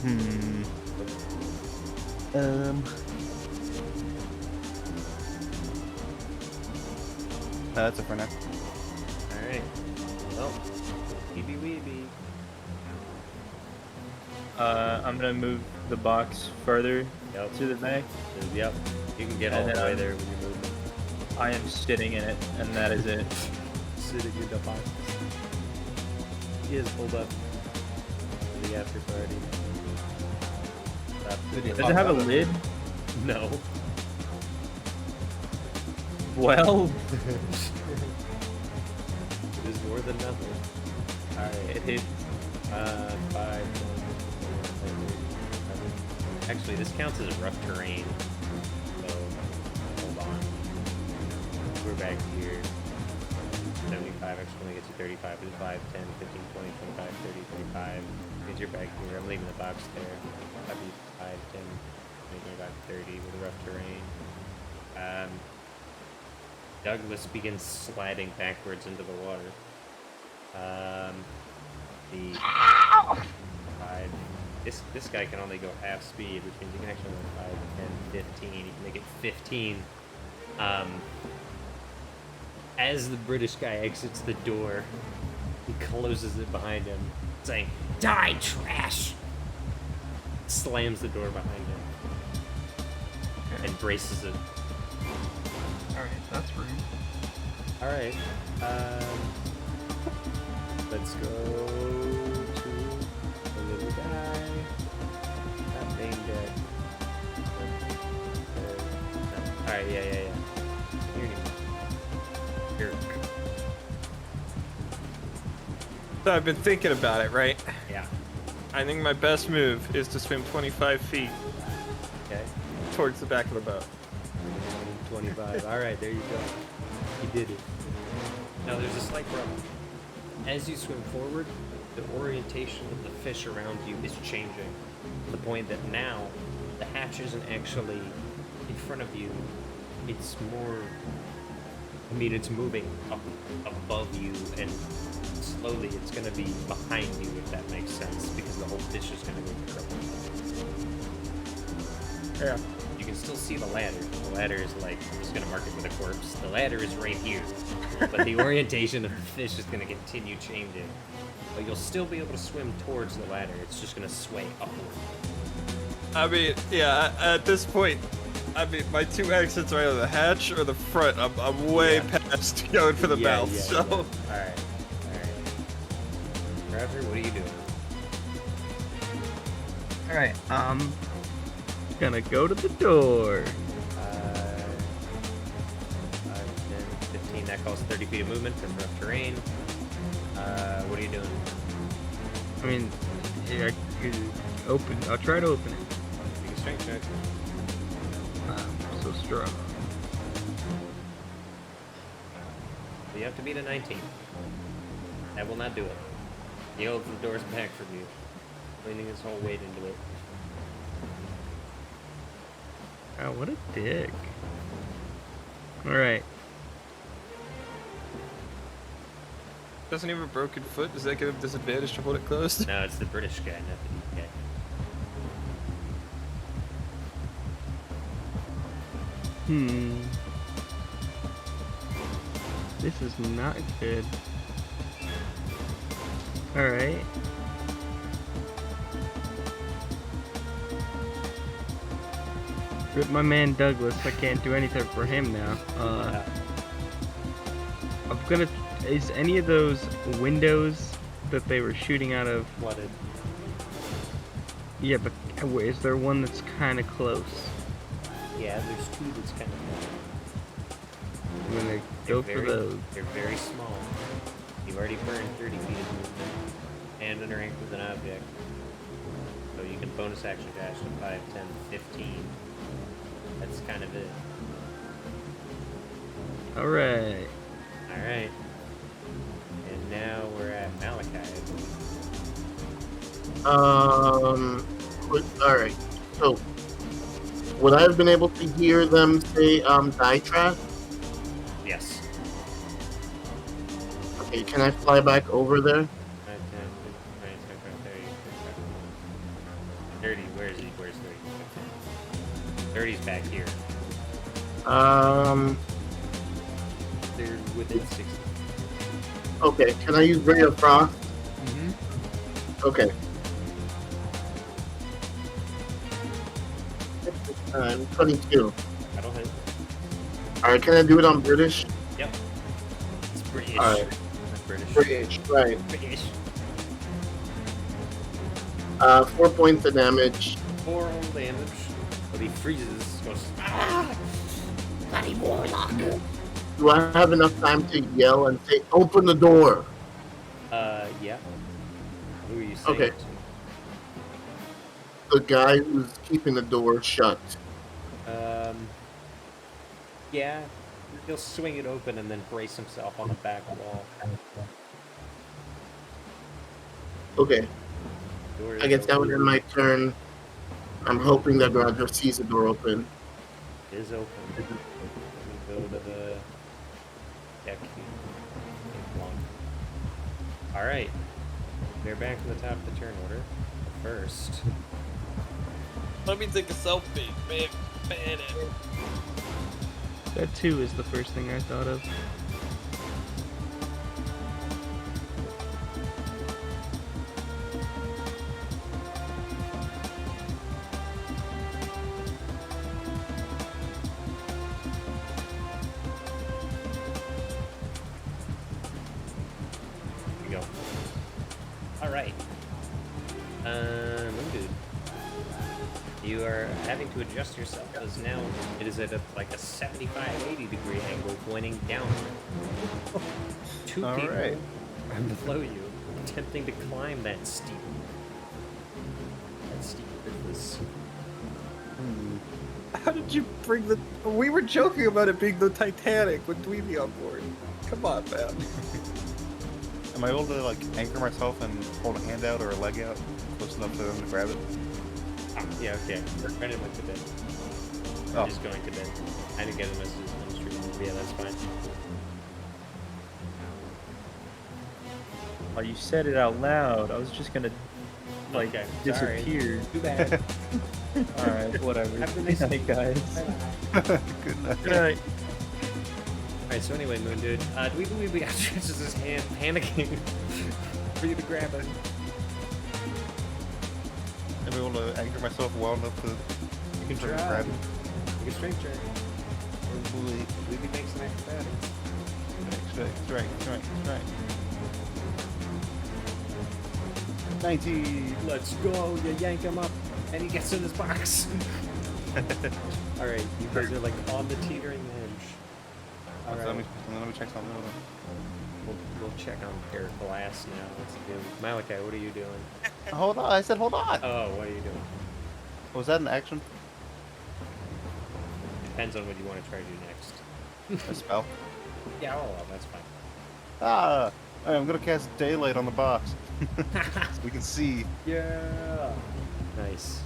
that's it for now. Alright. Well, weeby weeby. I'm gonna move the box further Yep. to the back. Yep. You can get all And the then way there when you move. I am sitting in it, and that is it. Sitting in the box. He is pulled up to the after party. Does it have a lid? No. Well, It is more than nothing. Alright. it hit. 5. Actually, this counts as rough terrain. So, hold on. We're back here. 75 actually only gets you 35. It's 5, 10, 15, 20, 25, 30, 25. Means you're back here. I'm leaving the box there. That'd be 5, 10, 20, 25, 30 with rough terrain. Douglas begins sliding backwards into the water. The 5. This guy can only go half speed, which means you can actually go 5, 10, 15. You can make it 15. As the British guy exits the door, he closes it behind him, saying, "Die, trash!" Slams the door behind him and braces it. Alright, that's rude. Alright, let's go to the little guy. That main deck. Alright, yeah. Here. So I've been thinking about it, right? Yeah. I think my best move is to swim 25 feet Okay. towards the back of the boat. 25. Alright, there you go. You did it. Now there's a slight problem. As you swim forward, the orientation of the fish around you is changing. To the point that now the hatch isn't actually in front of you. It's more, it's moving up above you, and slowly it's going to be behind you, if that makes sense, because the whole fish is going to go triple. Yeah. You can still see the ladder. The ladder is like, I'm just going to mark it with a corpse. The ladder is right here. But the orientation of the fish is going to continue changing. But you'll still be able to swim towards the ladder. It's just going to sway upward. I mean, yeah, at this point, I mean, my 2 exits are either the hatch or the front. I'm way past going for the mouth, so... Alright. Roger, what are you doing? Alright, gonna go to the door. 5, 10, 15, that calls 30 feet of movement from rough terrain. What are you doing? I mean, yeah, I could open. I'll try to open it. Make a strength check. I'm so strong. You have to beat a 19. That will not do it. He holds the doors back from you, leaning his whole weight into it. Oh, what a dick. Alright. Doesn't he have a broken foot? Does that give him disadvantage to hold it closed? No, it's the British guy, not the UK. This is not good. Alright. Rip my man Douglas, I can't do anything for him now. I'm gonna... Is any of those windows that they were shooting out of... Flooded. Yeah, but is there one that's kind of close? Yeah, there's 2 that's kind of flooded. I'm gonna go for those. They're very small. You've already burned 30 feet of movement and interact with an object. So you can bonus action dash to 5, 10, 15. That's kind of it. Alright. Alright. And now we're at Malakai. Alright. So, would I have been able to hear them say, die track? Yes. Okay, can I fly back over there? 5, 10, 30. Where's he? Where's 30? 30's back here. They're within 60. Okay, can I use Ray of Frost? Okay. 22. That'll hit. Alright, can I do it on British? Yep. It's British. Alright. British. British, right. British. 4 points of damage. 4 whole damage. But he freezes. Goes, ah! Bloody warlock. Do I have enough time to yell and say, open the door? Yeah. Who are you saying Okay. it to? The guy who's keeping the door shut. Yeah. He'll swing it open and then brace himself on the back wall. Okay. Door I guess is that would end my turn. I'm hoping that Roger sees the door open. is open. Let me go to the deck. Alright. We're back to the top of the turn order. First. Let me take a selfie, man. That too is the first thing I thought of. Here we go. Alright. Dude. You are having to adjust yourself as now it is at like a 75-80 degree angle pointing downward. 2 people Alright. are below you, attempting to climb that steep surface. How did you bring the... We were joking about it being the Titanic with Dweeby on board. Come on, man. Am I able to like anchor myself and hold a hand out or a leg out close enough for them to grab it? Yeah, okay. Brendan went to bed. Oh. Just going to bed. I didn't get a message on the stream. Yeah, that's fine. Oh, you said it out loud. I was just gonna like Okay, disappear. Too bad. Alright, whatever. Have a nice night, guys. Good night. Good night. Alright, so anyway, Moon Dude, do we believe we got chances his hand panicking for you to grab it? Am I able to anchor myself well enough to You can sort of try. grab it? You a strength check. Oh boy. Maybe make some acrobatics. Strike. 19. Let's go. You yank him up, and he gets in his box. All right, you guys are like on the teetering edge. All right, Let me check something. Hold on. we'll check on their glass now. Let's do. Malakai, what are you doing? Hold on. I said hold on. Oh, what are you doing? Was that an action? Depends on what you want to try to do next. A spell? Yeah, well, that's fine. Ah! Alright, I'm gonna cast daylight on the box. So we can see. Yeah. Nice.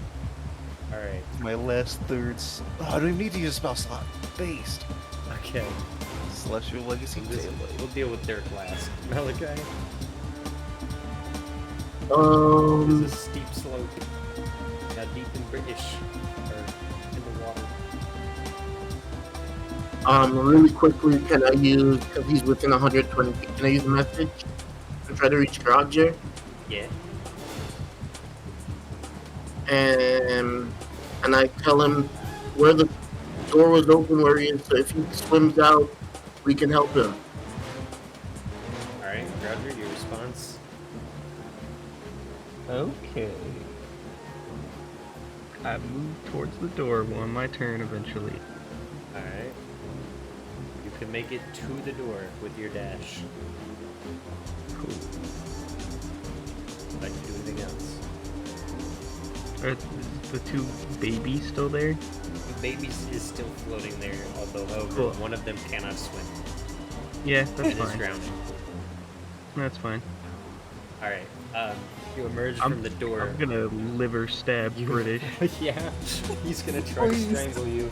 All right. My last third. Oh, I don't even need to use a spell slot. Based. Okay. Celestial Legacy We'll daylight. deal with Dirk last. Malakai. This is a steep slope. Now deep in British or in the water. Really quickly, can I use, because he's within 120 feet, can I use a message to try to reach Roger? Yeah. And I tell him where the door was open, where he is, so if he swims out, we can help him. All right, Roger, your response. Okay. I move towards the door on my turn eventually. All right. You can make it to the door with your dash. Cool. Would like to do anything else? Are the two babies still there? The baby is still floating there, although however, Cool. one of them cannot swim Yeah, that's and is fine. drowning. That's fine. All right. You emerge from the door. I'm gonna liver stab British. Yeah, he's gonna try to strangle you,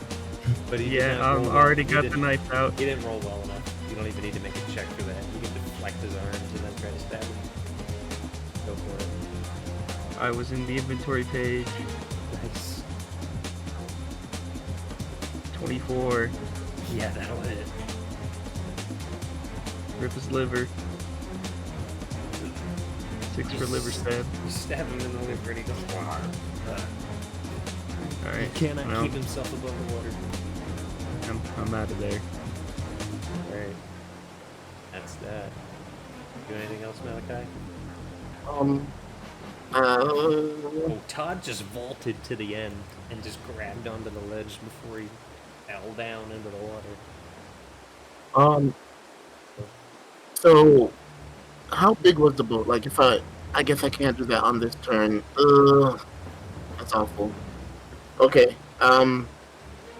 but he did Yeah, not I've roll already well. got the knife out. He didn't roll well enough. You don't even need to make a check for that. You can deflect his arms and then try to stab him. Go for it. I was in the inventory page. Nice. 24. Yeah, that'll hit. Rip his liver. 6 for liver stab. You stab him in the liver and he goes. Alright. He cannot well, keep himself above the water. I'm out of there. Alright. That's that. Do anything else, Malakai? Oh, Todd just vaulted to the end and just grabbed onto the ledge before he fell down into the water. So how big was the boat? Like, if I guess I can't do that on this turn. That's awful. Okay, I'm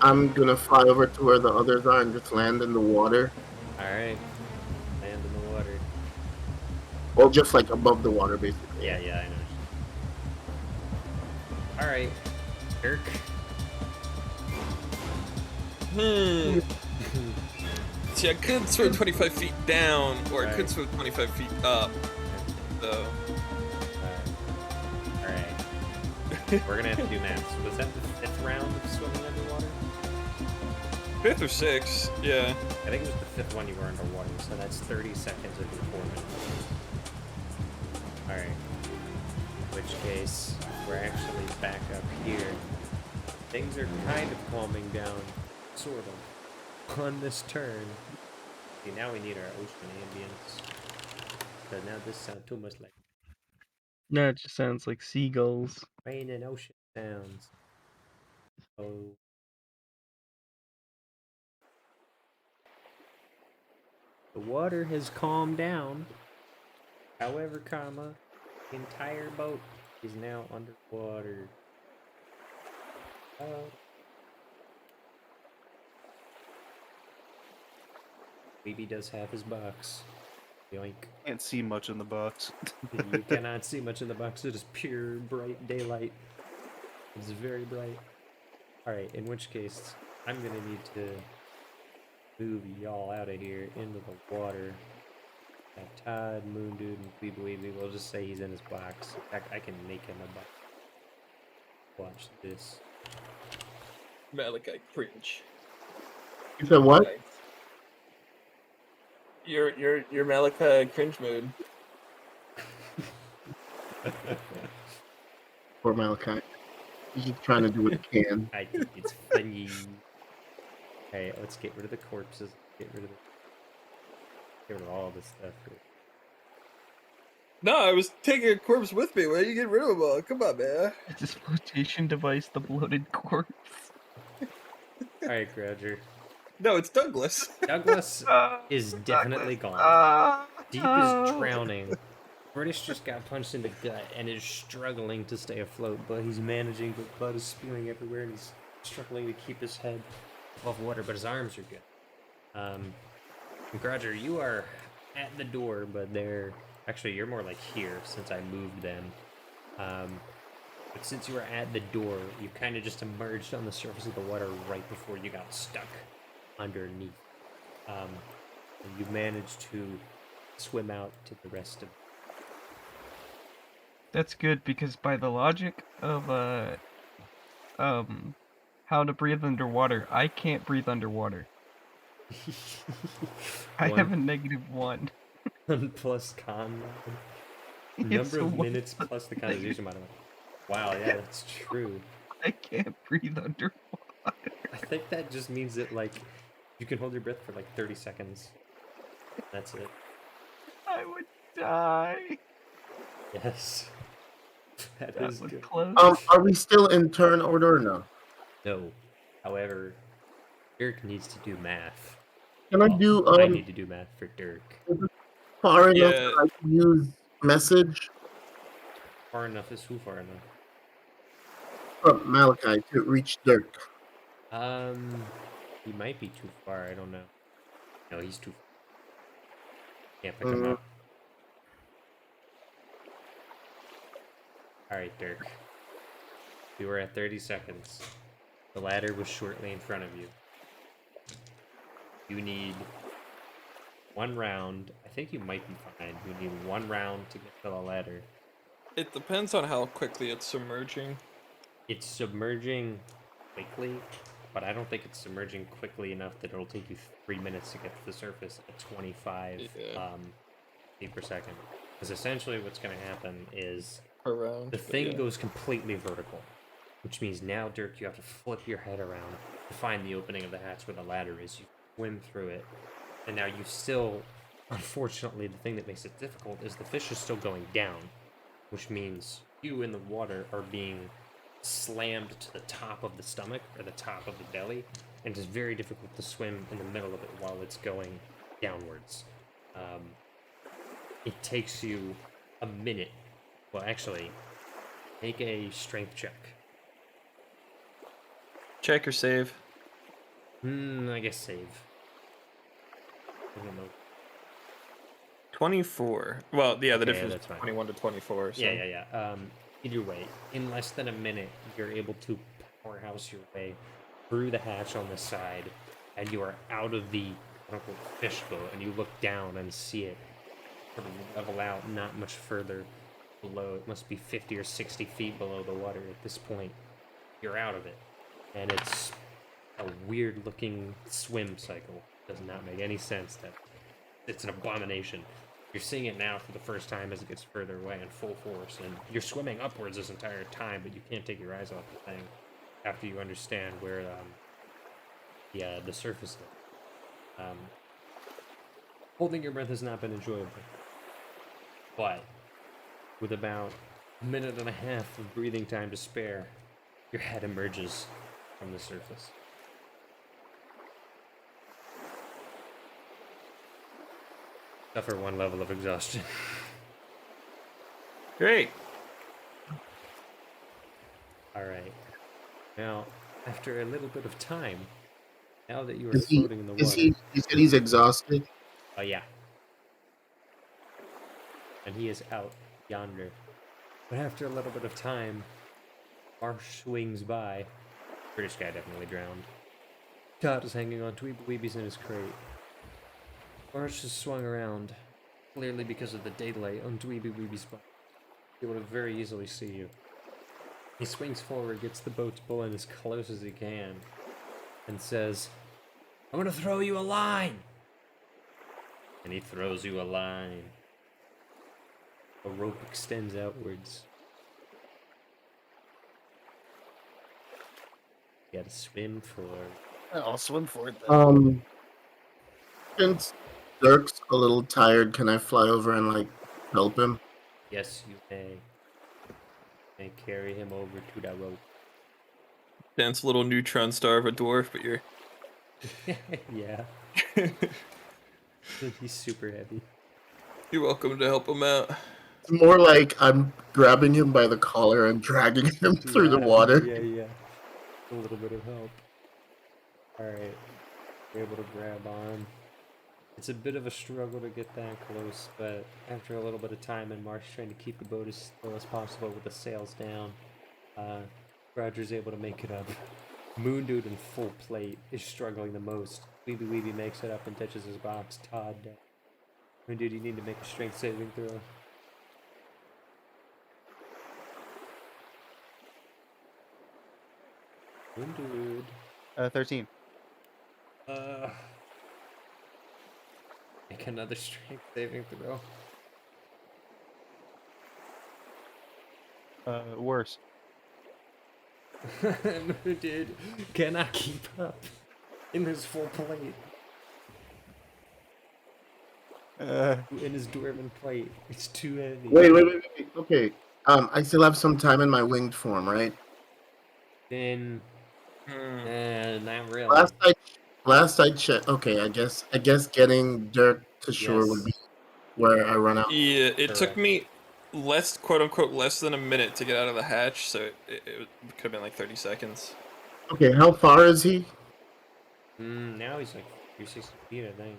gonna fly over to where the others are and just land in the water. Alright. Land in the water. Well, just like above the water, basically. Yeah, I know. Alright. Dirk. See, I could swim 25 feet down, or I Right. could swim 25 feet up. So, Alright. We're gonna have to do maths. Was that the 5th round of swimming underwater? 5th or 6th, yeah. I think it was the 5th one you were underwater, so that's 30 seconds of your 4 minutes. Alright. In which case, we're actually back up here. Things are kind of calming down, sort of, on this turn. See, now we need our ocean ambience. But now this sounds too much like No, it just sounds like seagulls. rain and ocean sounds. Oh. The water has calmed down. However, the entire boat is now underwater. Oh. Baby does have his box. Yoink. Can't see much in the box. You cannot see much in the box. It is pure, bright daylight. It's very bright. Alright, in which case, I'm gonna need to move y'all out of here into the water. Have Todd, Moon Dude, and Weeby. We'll just say he's in his box. In fact, I can make him a box. Watch this. Malakai cringe. You said what? Okay. Your Malakai cringe mood. Poor Malachi. He's just trying to do what he can. I think it's funny. Hey, let's get rid of the corpses. Get rid of all this stuff here. No, I was taking a corpse with me. Why are you getting rid of them all? Come on, man. It's his flotation device, the bloated corpse. Alright, Grouger. No, it's Douglas. Douglas is definitely gone. Deep is drowning. British just got punched in the gut and is struggling to stay afloat, but he's managing, but blood is spewing everywhere and he's struggling to keep his head above water, but his arms are good. Grouger, you are at the door, but they're... Actually, you're more like here, since I moved them. But since you were at the door, you kind of just emerged on the surface of the water right before you got stuck underneath. And you managed to swim out to the rest of... That's good because by the logic of how to breathe underwater, I can't breathe underwater. I have a -1. 1 plus con. It's Number a of 1 minutes plus the constitution modifier. Wow, yeah, that's true. I can't breathe underwater. I think that just means that, like, you can hold your breath for, like, 30 seconds. That's it. I would die. Yes. That That is was good. close. Are we still in turn order or no? No. However, Dirk needs to do math. Can I do I need to do math for Dirk. far enough Yeah. that I can use message Far enough is who far enough? from Malakai to reach Dirk? He might be too far, I don't know. No, he's too far. Can't pick him up. Alright, Dirk. We were at 30 seconds. The ladder was shortly in front of you. You need 1 round. I think you might be fine. You need 1 round to get to the ladder. It depends on how quickly it's submerging. It's submerging quickly, but I don't think it's submerging quickly enough that it'll take you 3 minutes to get to the surface at 25 feet per second. Because essentially what's going to happen is Around. the thing goes completely vertical, which means now, Dirk, you have to flip your head around to find the opening of the hatch where the ladder is. You swim through it, and now you still, unfortunately, the thing that makes it difficult is the fish is still going down, which means you in the water are being slammed to the top of the stomach or the top of the belly, and it's very difficult to swim in the middle of it while it's going downwards. It takes you a minute. Well, actually, make a strength check. Check or save. I guess save. I don't know. 24. Well, yeah, the Okay, difference that's fine. 21 to 24. So. Yeah. Either way, in less than a minute, you're able to powerhouse your way through the hatch on the side, and you are out of the quote-unquote fish boat, and you look down and see it sort of level out not much further below. It must be 50 or 60 feet below the water at this point. You're out of it, and it's a weird-looking swim cycle. Does not make any sense. That it's an abomination. You're seeing it now for the first time as it gets further away in full force, and you're swimming upwards this entire time, but you can't take your eyes off the thing after you understand where the surface is. Holding your breath has not been enjoyable, but with about a minute and a half of breathing time to spare, your head emerges from the surface. Suffer 1 level of exhaustion. Great. Alright. Now, after a little bit of time, now that you are Is he? floating in the water... You said he's exhausted. Oh, yeah. And he is out yonder. But after a little bit of time, Marsh swings by. British guy definitely drowned. Todd is hanging on to Weebies in his crate. Marsh has swung around, clearly because of the daylight on Dweeby Weeby's spot. He would have very easily see you. He swings forward, gets the boat to pull in as close as he can, and says, "I'm gonna throw you a line!" And he throws you a line. A rope extends outwards. You gotta swim for I'll swim for it then. Since Dirk's a little tired, can I fly over and like help him? Yes, you may. And carry him over to that rope. Dense little neutron star of a dwarf, but you're. Yeah. He's super heavy. You're welcome to help him out. It's more like I'm grabbing him by the collar and dragging him through the water. Yeah. A little bit of help. Alright. We're able to grab on. It's a bit of a struggle to get that close, but after a little bit of time and Marsh trying to keep the boat as still as possible with the sails down, Roger's able to make it up. Moon Dude in full plate is struggling the most. Weeby Weeby makes it up and touches his box. Todd down. Moon Dude, you need to make a strength saving throw. Moon Dude. 13. Make another strength saving throw. Worse. Moon Dude cannot keep up in his full plate. In his dwarven plate. It's too heavy. Wait. Okay. I still have some time in my winged form, right? Then, not really. Last I checked. Okay, I guess getting Dirk to shore would be where I run out. Yeah, it took Correct. me quote unquote, less than a minute to get out of the hatch, so it could have been like 30 seconds. Okay, how far is he? Now he's like 360 feet, I think.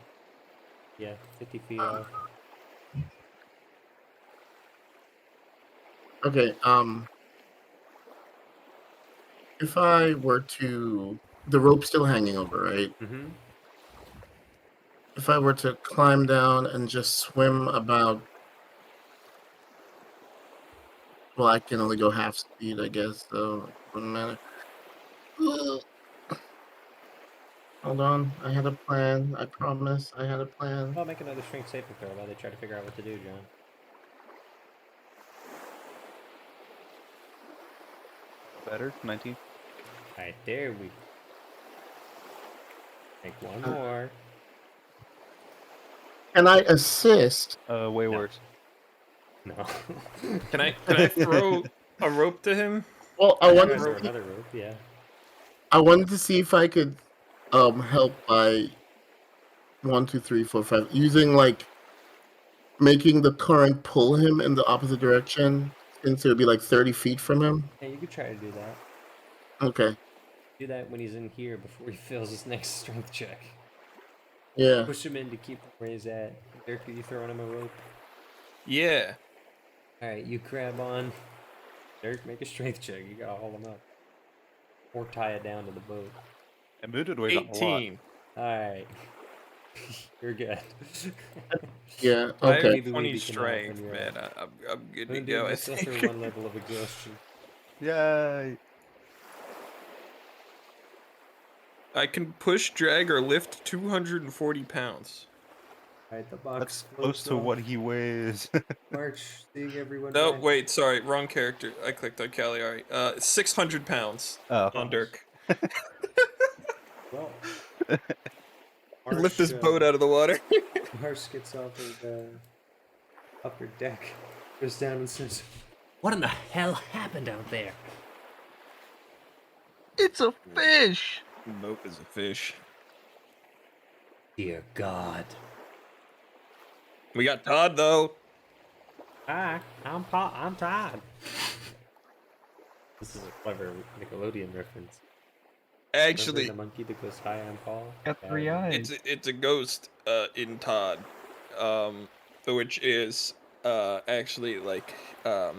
Yeah, 50 feet off. Okay, if I were to, the rope's still hanging over, right? Mm-hmm. If I were to climb down and just swim about, well, I can only go half speed, I guess, so it wouldn't matter. Hold on, I had a plan. I promise, I had a plan. I'll make another strength saving throw while they try to figure out what to do, John. Better. 19. Alright, there we go. Make one more. Can I assist? Way No. worse. No. Can I throw a rope to him? Well, I Throw wanted another rope, yeah. to see if I could help by 1, 2, 3, 4, 5 using like making the current pull him in the opposite direction since it would be like 30 feet from him. Yeah, you could try to do that. Okay. Do that when he's in here before he fails his next strength check. Yeah. Push him in to keep him where he's at. Dirk, are you throwing him a rope? Yeah. Alright, you grab on. Dirk, make a strength check. You gotta haul him up. Or tie it down to the boat. And Mooted weighs up a lot. 18. Alright. You're good. Yeah. I Okay. have 20 strength, man. I'm good to go. I Suffer think. one level of exhaustion. Yay! I can push, drag, or lift 240 pounds. Alright, the box That's close floats to off. what he weighs. March, seeing everyone. No, back. wait, sorry, wrong character. I clicked on Cagliari. 600 pounds on Dirk. Well, Lift this boat out of the water. Marsh gets off of the upper deck, goes down and says, "What in the hell happened out there?" It's a fish. Nope, is a fish. Dear God. We got Todd though. Hi, I'm Todd. This is a clever Nickelodeon reference. Remember Actually, the monkey that goes, "Hi, I'm Paul." Got 3 eyes. it's a ghost in Todd, which is actually like a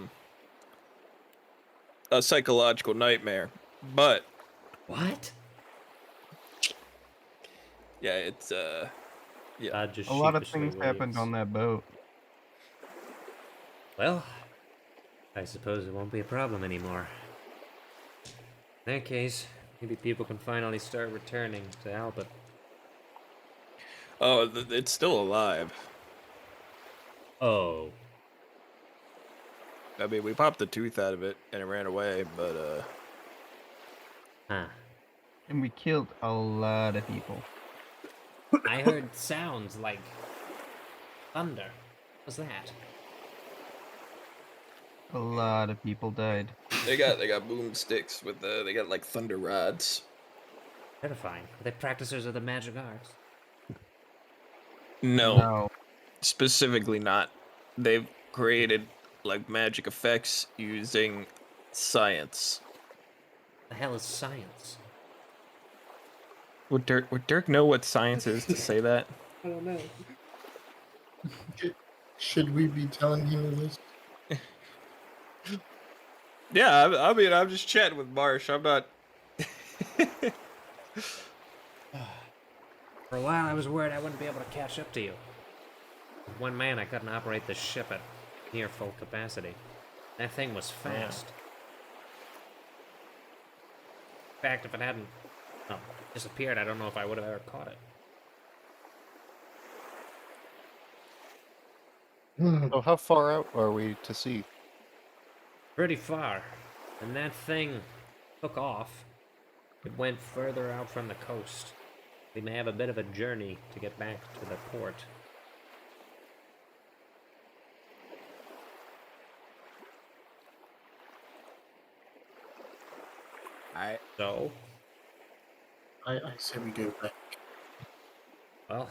psychological nightmare. But What? yeah, it's yeah. Todd just A lot of sheepishly things happened waves. on that boat. Well, I suppose it won't be a problem anymore. In that case, maybe people can finally start returning to Albert. Oh, it's still alive. Oh. I mean, we popped the tooth out of it and it ran away, but Huh. And we killed a lot of people. I heard sounds like thunder. What was that? A lot of people died. They got boomsticks with they got like thunder rods. Terrifying. Are they practicers of the magic arts? No, specifically not. They've created like magic effects using science. The hell is science? Would Dirk know what science is to say that? I don't know. Should we be telling him this? Yeah, I mean, I'm just chatting with Marsh. I'm not. For a while, I was worried I wouldn't be able to catch up to you. With one man, I couldn't operate the ship at near full capacity. That thing was fast. In fact, if it hadn't disappeared, I don't know if I would have ever caught it. So how far out are we to sea? Pretty far. And that thing took off. It went further out from the coast. We may have a bit of a journey to get back to the port. So, I say we go back. well,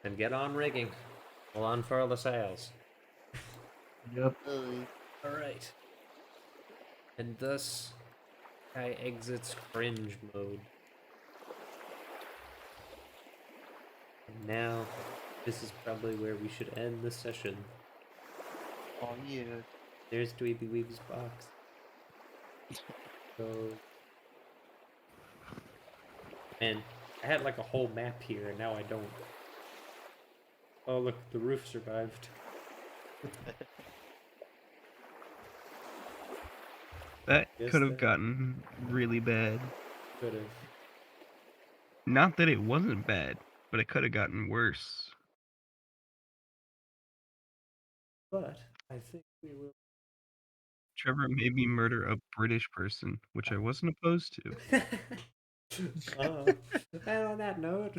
then get on rigging. We'll unfurl the sails. Yep. Alright. And thus, I exits cringe mode. And now, this is probably where we should end the session. Oh yeah. There's Dweeby Weeby's box. So, man, I had like a whole map here, and now I don't. Oh look, the roof survived. That Yes, could have that- gotten really bad. Could have. Not that it wasn't bad, but it could have gotten worse. But I think we will. Trevor made me murder a British person, which I wasn't opposed to. And on that note.